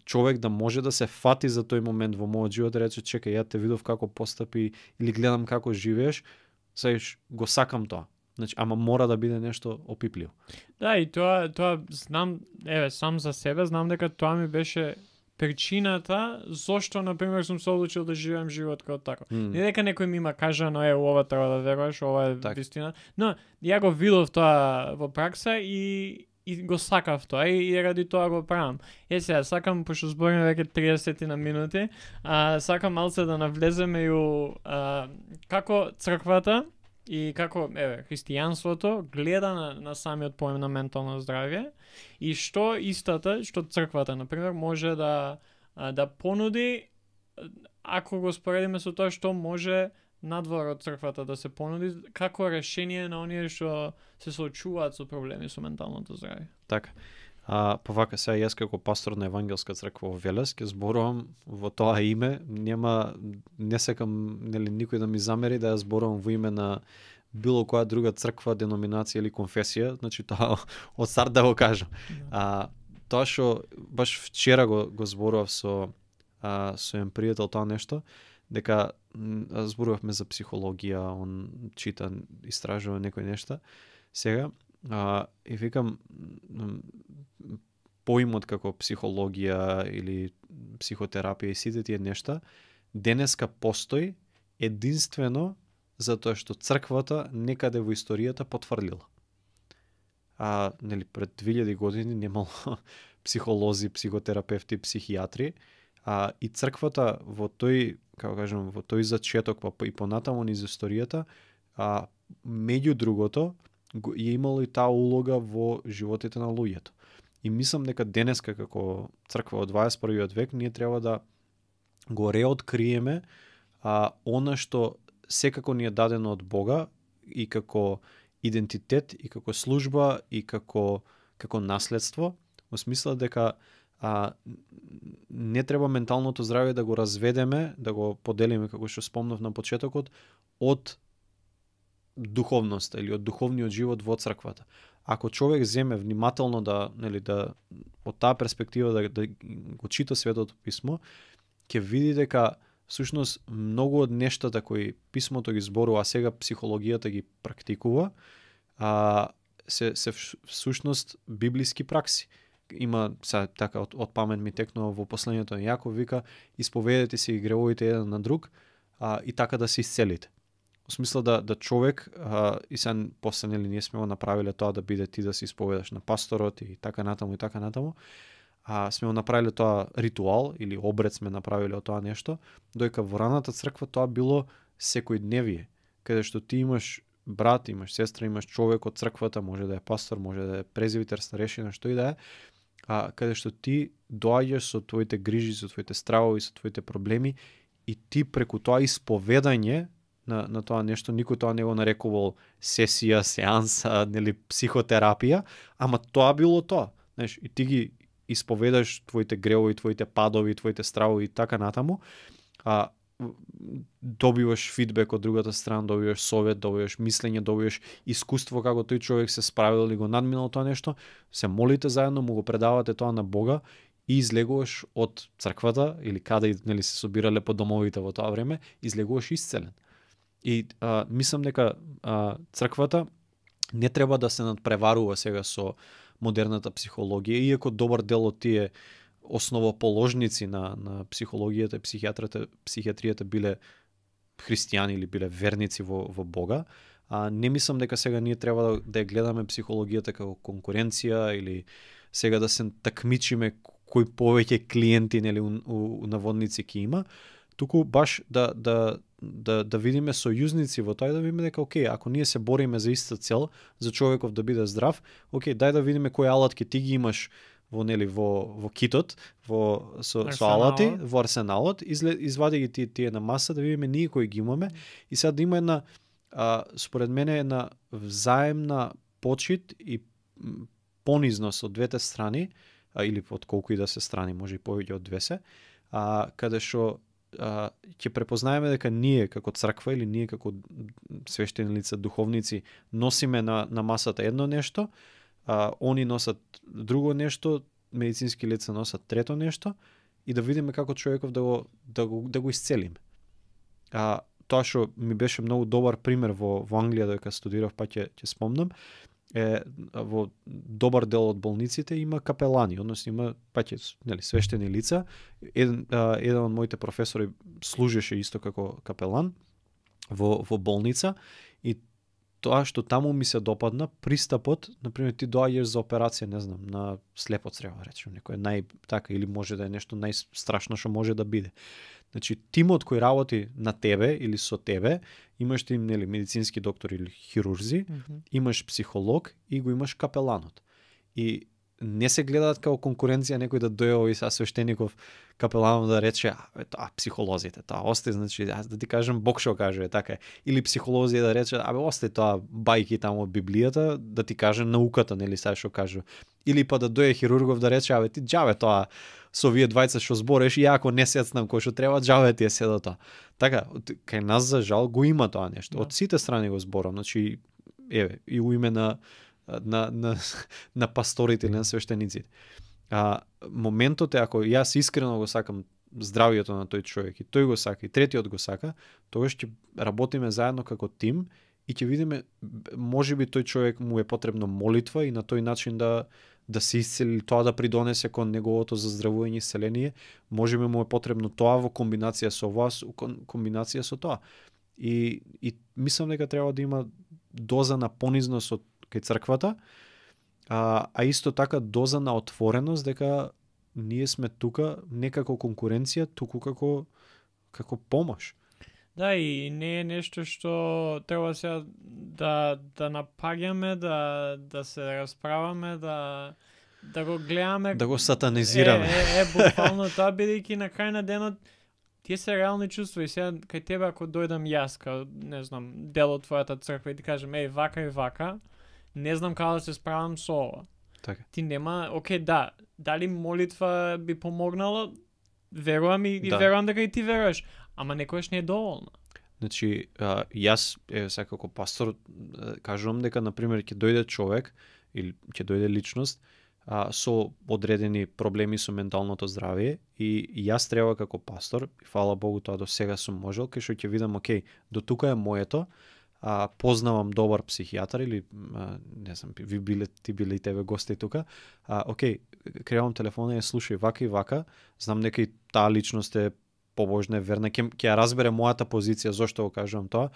човек да може да се фати за тој момент во мојот живот, да рече, чекај, ја те видов како постапи или гледам како живееш, сајш го сакам тоа. Значи, ама мора да биде нешто опипливо. Да, и тоа знам, сам за себе знам дека тоа ми беше причината зошто, например, сум се одлучил да живеам живот како така. Не дека некој ми има кажано, ова треба да веруваш, ова е вистина, но ја го видов тоа во пракса и го сакав тоа и ради тоа го правам. Сега сакам, пошто збориме веќе 30 на минути, сакам малце да навлеземе и како црквата и како христијанството гледа на самиот поем на ментално здравје и што црквата, например, може да понуди, ако го споредиме со тоа што може надвор од црквата да се понуди како решение на оние што се соочуваат со проблеми со менталното здравје. Така. Повака сега јас како пастор на Евангелска црква во Велес ќе зборувам во тоа име, не сакам никој да ми замери да ја зборувам во име на било која друга црква, деноминација или конфесија, значи тоа од старт да го кажам. Тоа што баш вчера го зборував со еден пријател тоа нешто, дека зборувавме за психологија, он чита, истражува некои нешта. Сега и викам, поимот како психологија или психотерапија и сите тие нешта денеска постои единствено затоа што црквата некаде во историјата потврлила. Пред 2000 години немало психолози, психотерапевти, психијатри, И црквата во тој, како кажам, во тој зачеток и понатаму низ историјата, меѓу другото, е имало и таа улога во животите на луѓето. И мислам дека денеска како црква од 21. век ние треба да го реоткриеме она што секако ни е дадено од Бога и како идентитет и како служба и како наследство, во смисла дека не треба менталното здравје да го разведеме, да го поделиме, како што спомнав на почетокот, од духовноста или од духовниот живот во црквата. Ако човек земе внимателно да од таа перспектива да го чита Светото писмо, ќе види дека всушност многу од нештата кои писмото ги зборува, а сега психологијата ги практикува, се всушност библиски пракси. Има така од памет ми текнува во посланието на Јаков, вика: исповедете си гревовите еден на друг и така да се исцелите. Во смисла да човек и сега после ние сме го направиле тоа да биде ти да се исповедаш на пасторот и така натаму, сме го направиле тоа ритуал или обред сме направиле од тоа нешто, доека во раната црква тоа било секојдневие, каде што ти имаш брат, имаш сестра, имаш човек од црквата, може да е пастор, може да е презвитер, старешина, што и да е, каде што ти доаѓаш со твоите грижи, со твоите стравови, со твоите проблеми и ти преку тоа исповедање на тоа нешто, никој тоа не го нарекувал сесија, сеанса, психотерапија, ама тоа било тоа. Знаеш, и ти ги исповедаш твоите гревови, твоите падови, твоите стравови и така натаму, добиваш фидбек од другата страна, добиваш совет, добиваш мислење, добиваш искуство како тој човек се справил и го надминал тоа нешто, се молите заедно, му го предавате тоа на Бога и излегуваш од црквата или каде се собирале по домовите во тоа време, излегуваш исцелен. И мислам дека црквата не треба да се надпреварува сега со модерната психологија, иако добар дел од тие основоположници на психологијата и психијатријата биле христијани или биле верници во Бога. Не мислам дека сега ние треба да ја гледаме психологијата како конкуренција или сега да се такмичиме кој повеќе клиенти у наводници ќе има, туку баш да видиме сојузници во тоа и да видиме дека окей, ако ние се бориме за иста цел, за човеков да биде здрав, окей, дај да видиме кои алатки ти ги имаш во китот, со алати, во арсеналот, извади ги тие на маса, да видиме ние кои ги имаме и сега да има една, според мене, една взаемна почит и понизност од двете страни, или од колку и да се страни, може и повеќе од две се, каде што ќе препознаеме дека ние како црква или ние како свештени лица, духовници, носиме на масата едно нешто, они носат друго нешто, медицински лица носат трето нешто и да видиме како човеков да го исцелиме. Тоа што ми беше многу добар пример во Англија додека студирав, па ќе спомнам, во добар дел од болниците има капелани, односно има свештени лица. Еден од моите професори служеше исто како капелан во болница и тоа што таму ми се допадна, пристапот, например, ти доаѓаш за операција, не знам, на слепо црево, речем, некој така или може да е нешто најстрашно што може да биде. Значи, тимот кој работи на тебе или со тебе, имаш ти медицински доктор или хирурзи, имаш психолог и го имаш капеланот. И не се гледаат како конкуренција некој да дојде и свештеников капеланов да рече, психолозите, тоа осте, значи, да ти кажем Бог што каже, така е. Или психолози да рече, осте тоа бајки таму од Библијата, да ти каже науката, сај што кажу. Или па да дојде хирургов да рече, ти џаве тоа со вие двајца што збореш, и ако не сецнам кој што треба, џаве ти е седо тоа. Така, кај нас за жал го има тоа нешто. Од сите страни го зборам, значи, и у име на пасторите или на свештениците. Моментот е, ако јас искрено го сакам здравието на тој човек и тој го сака и третиот го сака, тогаш ќе работиме заедно како тим и ќе видиме, можеби тој човек му е потребно молитва и на тој начин да се исцели, тоа да придонесе кон неговото заздравување и исцеление, можеби му е потребно тоа во комбинација со вас, комбинација со тоа. И мислам дека треба да има доза на понизност од кај црквата, а исто така доза на отвореност дека ние сме тука не како конкуренција, туку како помош. Да, и не е нешто што треба сега да напаѓаме, да се расправаме, да го гледаме, Да го сатанизираме. буквално тоа, бидејќи на крај на денот тие се реални чувства. И сега кај тебе ако дојдам јас, као, не знам, дел од твојата црква и ти кажем, вака и вака, не знам како да се справам со ова. Така. Ти нема, окей, да, дали молитва би помогнала? Верувам и Да. верувам дека и ти веруваш, ама некојаш не е доволно. Значи, јас, сега како пастор, кажувам дека, например, ќе дојде човек или ќе дојде личност со одредени проблеми со менталното здравје и јас треба како пастор, и фала Богу тоа до сега сум можел, кај што ќе видам, окей, до тука е моето, познавам добар психијатар или не знам, ти биле и тебе гости тука, окей, креавам телефона и слушај вака и вака, знам дека и таа личност е побожна, е верна, ќе ја разбере мојата позиција, зошто го кажувам тоа,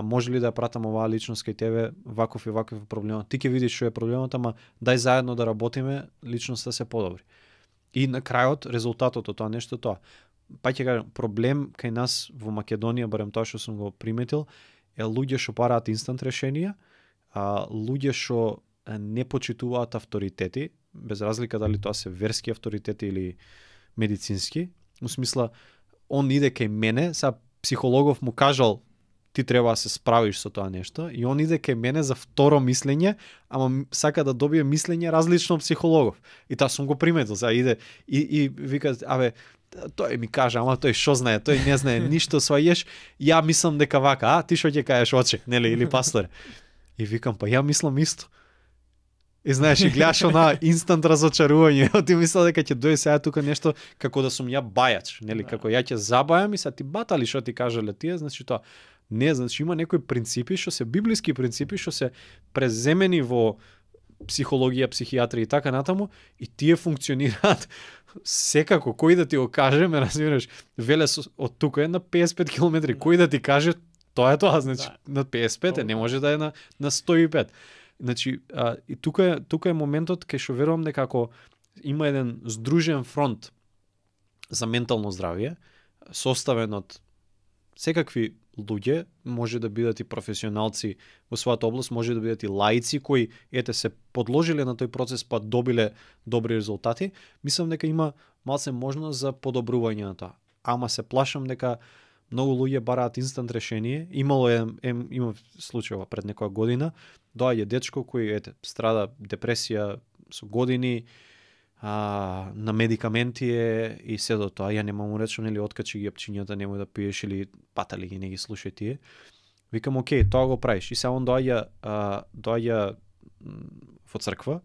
може ли да ја пратам оваа личност кај тебе, ваков и ваков проблемот, ти ќе видиш што е проблемот, ама дај заедно да работиме, личноста се подобри. И на крајот, резултатот од тоа нешто тоа. Па ќе кажам, проблем кај нас во Македонија, барем тоа што сум го приметил, е луѓе што бараат инстант решенија, луѓе што не почитуваат авторитети, без разлика дали тоа се верски авторитети или медицински, во смисла, он иде кај мене, сега психологов му кажал ти треба да се справиш со тоа нешто, и он иде кај мене за второ мислење, ама сака да добие мислење различно од психологов. И таа сум го приметил, сега иде и вика, тој ми кажа, ама тој што знае, тој не знае ништо, свајеш, ја мислам дека вака, ти што ќе кажеш, оче, нели, или пасторе. И викам, па ја мислам исто. И знаеш, и гледаш она инстант разочарување. Ти мисла дека ќе дојде сега тука нешто како да сум ја бајач, нели, како ја ќе забајам и сега ти батали што ти кажале тие, значи тоа. Не, значи има некои принципи што се библиски принципи што се преземени во психологија, психијатрија и така натаму, и тие функционираат секако. Кој да ти го каже, ме разбираш, веле од тука е на 55 километри. Кој да ти каже, тоа е тоа, значи на 55 не може да е на 105. Значи, и тука е моментот кај што верувам дека ако има еден здружен фронт за ментално здравје, составен од секакви луѓе, може да бидат и професионалци во својата област, може да бидат и лаици кои се подложиле на тој процес па добиле добри резултати, мислам дека има малце можност за подобрување на тоа. Ама се плашам дека многу луѓе бараат инстант решение. Има случај пред некоја година, доаѓа дечко кој страда депресија со години, на медикаменти и се до тоа. Ја нема му речам, нели, откачи ги апчињата, немој да пиеш или патали ги, не ги слушај тие. Викам, окей, тоа го правиш. И сега он доаѓа во црква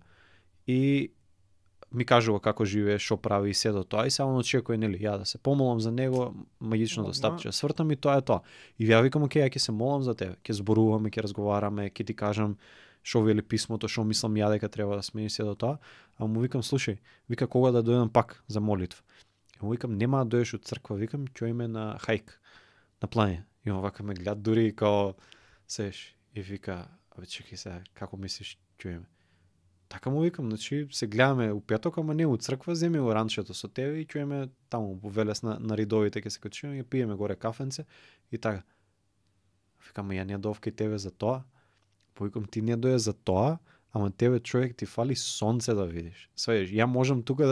и ми кажува како живее, што прави и се до тоа. И сега он очекува, нели, ја да се помолам за него, магичното стапче свртам и тоа е тоа. И ја викам, окей, ја ќе се молам за тебе, ќе зборуваме, ќе разговараме, ќе ти кажам што вели писмото, што мислам ја дека треба да смени се до тоа. А му викам, слушај, вика кога да дојдам пак за молитва. И му викам, нема да дојдеш од црква, викам, ќе име на хајк, на плање. И он вака ме гледа дури као сеш. И вика, чекај сега, како мислиш ќе име? Така му викам, значи се гледаме у петок, ама не у црква, земи го ранчето со тебе и ќе таму по Велес на ридовите ќе се качиме, ќе пиеме горе кафенце и така. Викам, ја не довка и тебе за тоа. Повикам, ти не дојде за тоа, ама тебе човек ти фали сонце да видиш. Свајаш, ја можам тука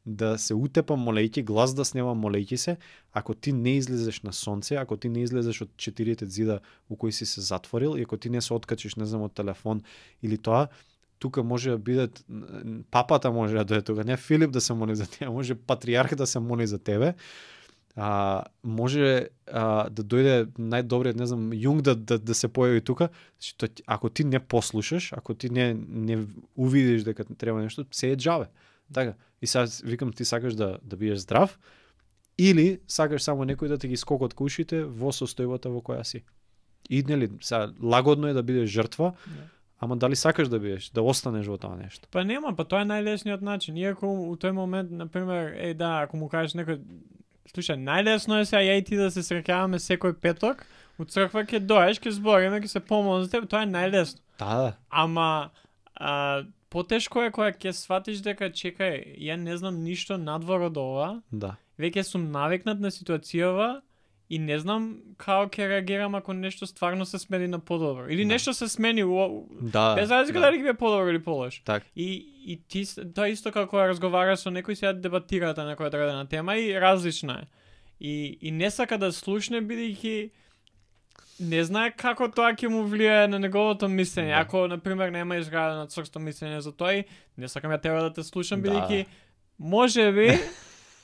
да се утепам молејќи, глас да снемам молејќи се, ако ти не излезеш на сонце, ако ти не излезеш од четирите зида у кои си се затворил и ако ти не се откачиш, не знам, од телефон или тоа, тука може да бидат, папата може да дојде тука, не Филип да се моли за тебе, може патриарх да се моли за тебе, може да дојде најдобриот, не знам, Јунг да се појави тука. Значи, ако ти не послушаш, ако ти не увидиш дека треба нешто, се е џаве. Така. И сега викам, ти сакаш да бидеш здрав или сакаш само некој да ти ги скокот кушите во состојбата во која си. И нели, сега лагодно е да бидеш жртва, ама дали сакаш да бидеш, да останеш во тоа нешто? Па нема, па тоа е најлесниот начин. Иако у тој момент, например, ако му кажеш некој, слушај, најлесно е сега ја и ти да се среќаваме секој петок, у црква ќе доеш, ќе збориме, ќе се помолам за тебе, тоа е најлесно. Да. Ама потешко е кога ќе сватиш дека чекај, ја не знам ништо надвор од ова. Да. Веќе сум навикнат на ситуацијава и не знам како ќе реагирам ако нешто стварно се смени на подобро. Или нешто се смени без разлика дали ќе биде подобро или полош. Так. И ти тоа исто како разговараш со некој, сега дебатирате на некоја одредена тема и различна е. И не сака да слушне бидејќи не знае како тоа ќе му влијае на неговото мислење. Да. Ако на пример нема изградено црсто мислење за тоа, и не сакам ја тебе да те слушам бидејќи можеби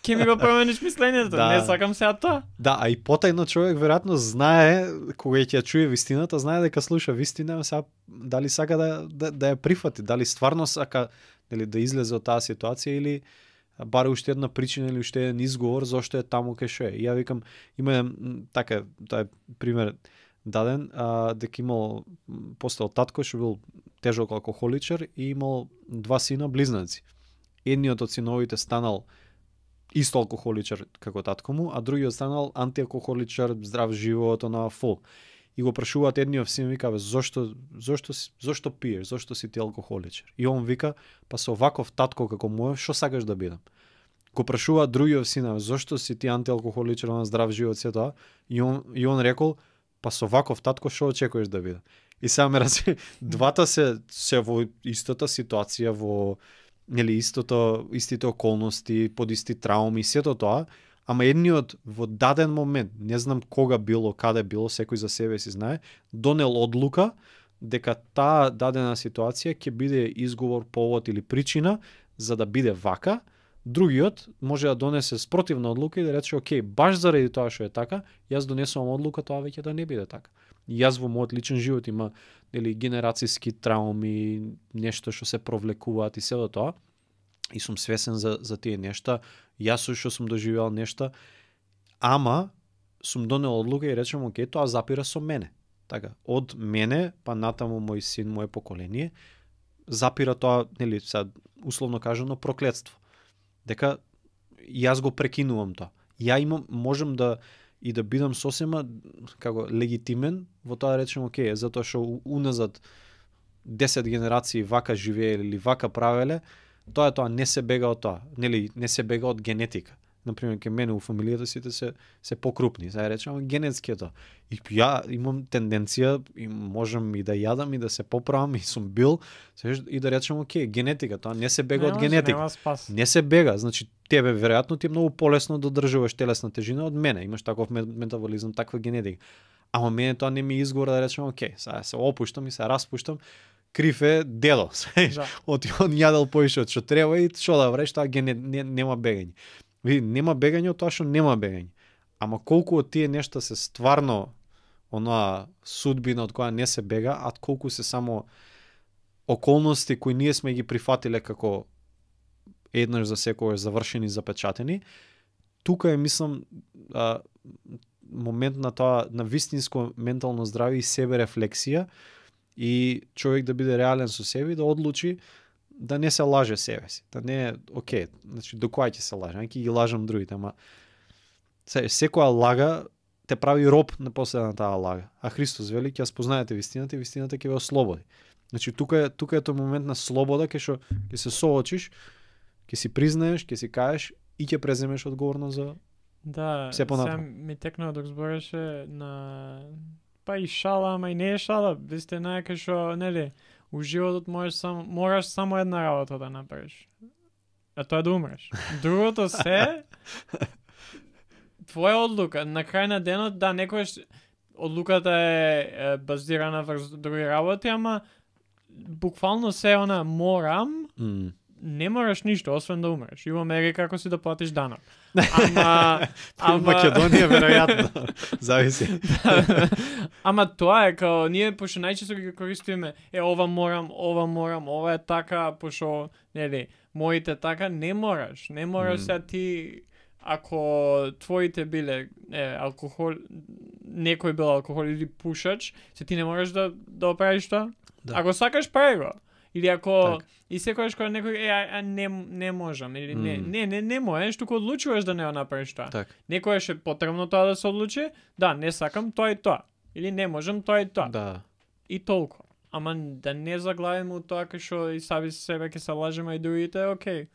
ќе ми го промениш мислењето. Да. Не сакам сега тоа. Да, а и потајно човек веројатно знае кога ќе ја чуе вистината, знае дека слуша вистина, сега дали сака да ја прифати, дали стварно сака нели да излезе од таа ситуација или баре уште една причина или уште еден изговор зошто е таму кај што е. Ја викам, има така, тоа е пример даден, дека имал постал татко што бил тежок алкохоличар и имал два сина близнаци. Едниот од синовите станал исто алкохоличар како татко му, а другиот станал антиалкохоличар, здрав живот, на фул. И го прашуваат едниот син, вика, зошто пиеш, зошто си ти алкохоличар? И он вика, па со ваков татко како мојов, што сакаш да бидам? Го прашуваат другиот син, зошто си ти антиалкохоличар, на здрав живот, се тоа? И он рекол, па со ваков татко што очекуваш да бидам? И сега ме разумееш, двата се во истата ситуација, во нели истите околности, под исти трауми, сето тоа, ама едниот во даден момент, не знам кога било, каде било, секој за себе си знае, донел одлука дека таа дадена ситуација ќе биде изговор, повод или причина за да биде вака. Другиот може да донесе спротивна одлука и да рече, окей, баш заради тоа што е така, јас донесувам одлука тоа веќе да не биде така. И јас во мојот личен живот има нели генерацијски трауми, нешто што се провлекуваат и сето тоа. И сум свесен за тие нешта. Јас што сум доживеал нешта, ама сум донел одлука и речем, окей, тоа запира со мене. Така, од мене па натаму мој син, моје поколение, запира тоа, нели, сега условно кажано проклетство. Дека јас го прекинувам тоа. Ја можам да бидам сосема како легитимен во тоа да речем, окей, затоа што уназад 10 генерации вака живееле или вака правеле, тоа не се бега од тоа, нели, не се бега од генетика. Например, ке мене у фамилијата сите се покрупни, сега речем генетски е тоа. И ја имам тенденција и можам и да јадам и да се поправам и сум бил, и да речем окей, генетика, тоа не се бега од генетика. Не се бега, значи тебе веројатно ти е многу полесно да одржуваш телесна тежина од мене, имаш таков метаболизам, таква генетика. Ама мене тоа не ми изговор да речем окей, сега се опуштам и се распуштам. Крив е дедо. Он јадел поише од што треба и што да вреш, тоа нема бегање. Види, нема бегање од тоа што нема бегање. Ама колку од тие нешта се стварно онаа судбина од која не се бега, а колку се само околности кои ние сме ги прифатиле како еднаш за секогаш завршени, запечатени, тука е, мислам, момент на тоа, на вистинско ментално здравје и себе рефлексија, и човек да биде реален со себе и да одлучи да не се лаже себе си. Да не е, окей, значи до која ќе се лаже, ќе ги лажам другите, ама секоја лага те прави роб на последна таа лага. А Христос вели, ќе спознаете вистината и вистината ќе ве ослободи. Значи тука е тој момент на слобода кај се соочиш, ќе си признаеш, ќе си кажеш и ќе преземеш одговорност за се понатаму. Да, ми текнува док збореше на па и шала, ама и не е шала, вистина е кај што, нели, у животот мораш само една работа да направиш. А тоа е да умреш. Другото се твоја одлука. На крај на денот, да, некојаш одлуката е базирана врз други работи, ама буквално се она морам, не мораш ништо, освен да умреш. И во Америка како си да платиш данок. Ама Македонија веројатно зависи. Ама тоа е као ние пошто најчесто ги користиме ова морам, ова е така, пошто нели моите така, не мораш се ти ако твоите биле алкохол, некој бил алкохол или пушач, се ти не можеш да оправиш тоа. Да. Ако сакаш прави го. Или ако и секогаш кога некој не можам или не можеш, туку одлучуваш да не направиш тоа. Некојаш е потребно тоа да се одлучи, да, не сакам тоа и тоа. Или не можам тоа и тоа. Да. И толку. ама да не заглавиме у тоа кај што и саби себе ќе се лажеме и другите, окей.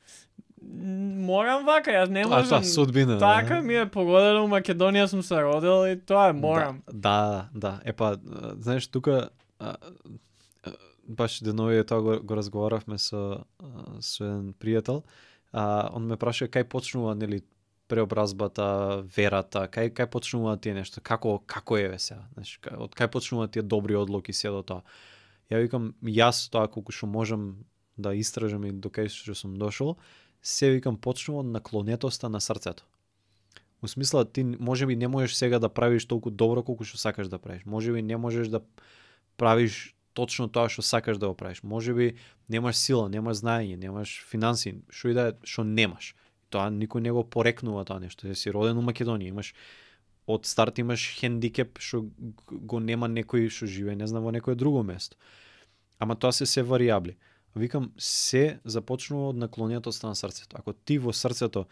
Морам вака, јас не Тоа можам. судбина. Така ми е погодено, у Македонија сум се родил и тоа е, морам. Да. Епа, знаеш, тука баш денови тоа го разговаравме со еден пријател. Он ме праша кај почнува, нели, преобразбата, верата, кај почнува тие нешто, како е сега, знаеш, од кај почнува тие добри одлуки се до тоа. Ја викам, јас тоа колку што можам да истражам и до кај што сум дошол, се викам почнува од наклонетоста на срцето. Во смисла, ти можеби не можеш сега да правиш толку добро колку што сакаш да правиш. Можеби не можеш да правиш точно тоа што сакаш да го правиш. Можеби немаш сила, немаш знаење, немаш финанси, што и да е, што немаш. Тоа никој не го порекнува тоа нешто. Си роден у Македонија, имаш од старт имаш хендикеп што го нема некој што живее, не знам, во некое друго место. Ама тоа се варијабли. Викам, се започнува од наклонетоста на срцето. Ако ти во срцето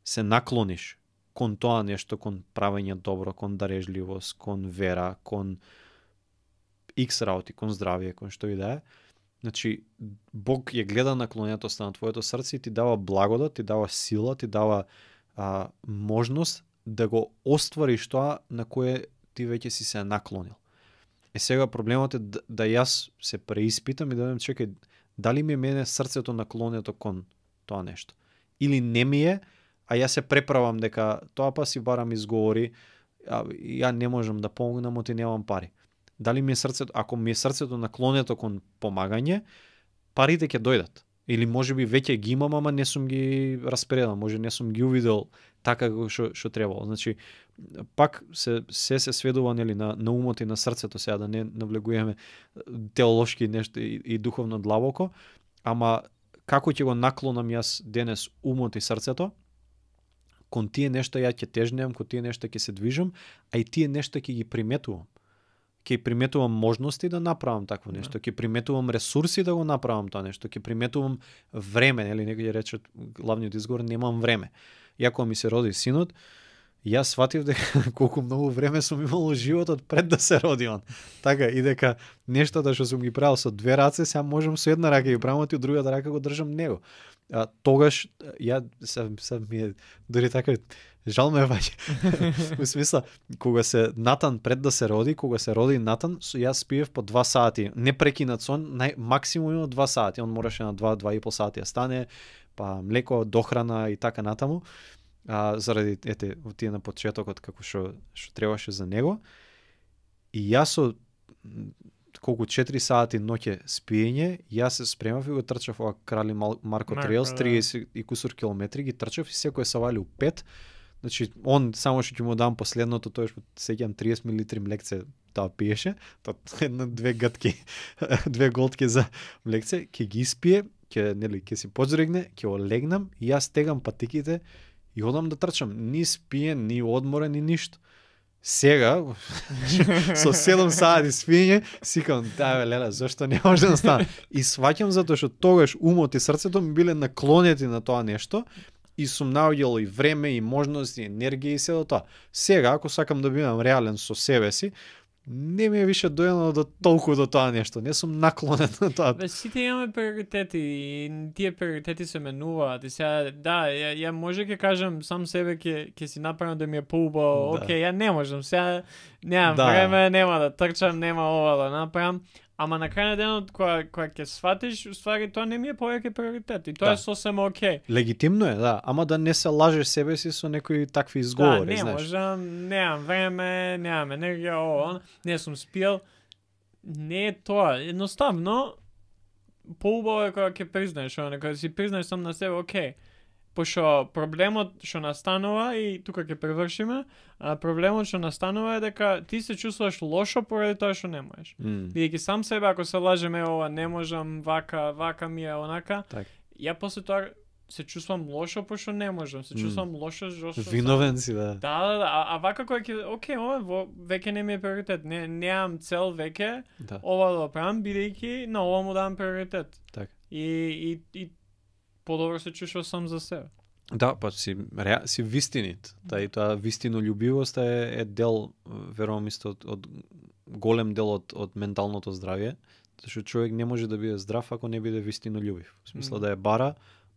се наклониш кон тоа нешто, кон правење добро, кон дарежливост, кон вера, кон икс работи, кон здравје, кон што и да е, значи Бог ја гледа наклонетоста на твоето срце и ти дава благодат, ти дава сила, ти дава можност да го оствариш тоа на кое ти веќе си се наклонил. Сега проблемот е да јас се преиспитам и да видам, чекај, дали ми е мене срцето наклонето кон тоа нешто? Или не ми е, а јас се преправам дека тоа па си барам изговори, ја не можам да помогнам, оти немам пари. Дали ми е срцето, ако ми е срцето наклонето кон помагање, парите ќе дојдат. Или можеби веќе ги имам, ама не сум ги распредал, може не сум ги увидел така што требало. Значи, пак се сведува, нели, на умот и на срцето, сега да не навлегуваме теолошки нешто и духовно длабоко, ама како ќе го наклонам јас денес умот и срцето, кон тие нешто ја ќе тежнеам, кон тие нешто ќе се движам, а и тие нешто ќе ги приметувам. Ќе приметувам можности да направам такво нешто, ќе приметувам ресурси да го направам тоа нешто, ќе приметувам време, нели, некој ќе рече главниот изговор, немам време. Иако ми се роди синот, јас сватив дека колку многу време сум имал во животот пред да се роди он. Така, и дека нештата што сум ги правил со две раце, сега можам со една рака ги правам, а другата рака го држам него. Тогаш, ја ми е дури така, жал ме ваѓа. Во смисла, кога се Натан пред да се роди, кога се роди Натан, јас спиев по 2 сати, не прекинат сон, максимум 2 сати, он мораше на 2-2,5 сати да стане, па млеко, дохрана и така натаму, заради тие на почетокот како што требаше за него. И јас со колку 4 сати ноќе спиење, јас се спремав и го трчав ова Крали Марко Трейлс, 30 и кусур километри, ги трчав и секој се вали у 5. Значи, он само што ќе му дам последното, тоа што сеќам 30 мл млекце тоа пиеше, тоа една-две гатки, 2 голтки за млекце, ќе ги испие, ќе си поджрегне, ќе го легнам и јас тегам патиките и одам да трчам, ни спиен, ни одморен, ни ништо. Сега, со 7 сати спиење, сикам, леле, зашто не може да стане? И сваќам затоа што тогаш умот и срцето ми биле наклонети на тоа нешто и сум наоѓал и време, и можности, и енергија и се до тоа. Сега, ако сакам да бидам реален со себе си, не ми е више дојдено до толку до тоа нешто. Не сум наклонен на тоа. Бе, сите имаме приоритети и тие приоритети се менуваат. И сега, ја може ќе кажам сам себе ќе си направам да ми е поубаво. Океј, ја не можам. Сега немам време, нема да трчам, нема ова да направам. Ама на крај на денот кога ќе сватиш, уствари тоа не ми е повеќе приоритет и тоа е сосема окей. Легитимно е, ама да не се лажеш себе си со некои такви изговори, знаеш. Не можам, немам време, немам енергија, не сум спиел. Не е тоа, едноставно поубаво е кога ќе признаеш, кога си признаеш сам на себе, окей. Пошто проблемот што настанува, и тука ќе превршиме, проблемот што настанува е дека ти се чувствуваш лошо поради тоа што не можеш. Бидејќи сам себе, ако се лажеме, ова не можам, вака ми е, онака, ја после тоа се чувствувам лошо пошто не можам, се чувствувам лошо зашто виновен си, да. А вака кога ќе, окей, ова веќе не ми е приоритет, немам цел веќе ова да правам, бидејќи на ова му давам приоритет. Така. И подобро се чувствува сам за себе. Да, па си вистинит. И тоа вистинолюбивост е дел, верувам исто, од голем дел од менталното здравје. Зашто човек не може да биде здрав ако не биде вистинољубив. В смисла Мгм. да ја бара,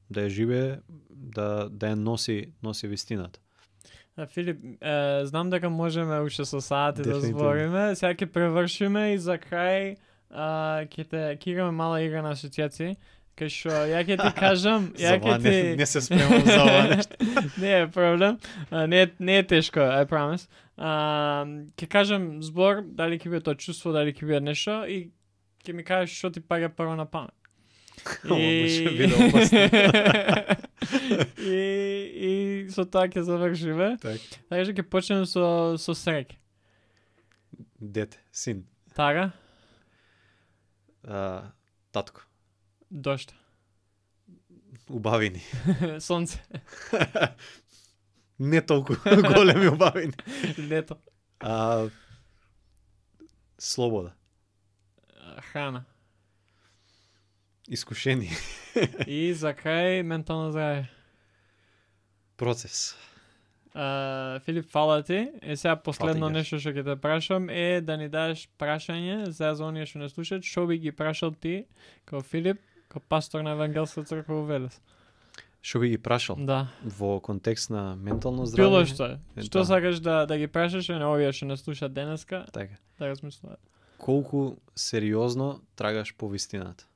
да ја живее, да ја носи вистината. Филип, знам дека можеме уште со сати да Дефинитивно. збориме. Сега ќе превршиме и за крај ќе играме мала игра на асоцијации. Кај што ја ќе ти кажам, ја За ова ќе ти не се спремам за ова нешто. не е проблем. Не е тешко, I promise. Ќе кажам збор, дали ќе биде тоа чувство, дали ќе биде нешто и ќе ми кажеш што ти паѓа прво на памет. Ова може биде опасно. и со тоа ќе завршиме. Так. Така што ќе почнем со среќа. Дете, син, Тара, татко, дошт, убавини. сонце, Не толку големи убавини. лето, Слобода, храна. искушение, И за крај ментално здравје. процес. Филип, фала ти. Сега последно Фатига. нешто што ќе те прашам е да ни дадеш прашање за оние што не слушаат, што би ги прашал ти како Филип, како пастор на Евангелска црква во Велес. Што би ги прашал? Да. Во контекст на ментално здравје? Било што е. Што Да. сакаш да ги прашаш на овие што не слушаат денеска, Така. да размислуваат. Колку сериозно трагаш по вистината?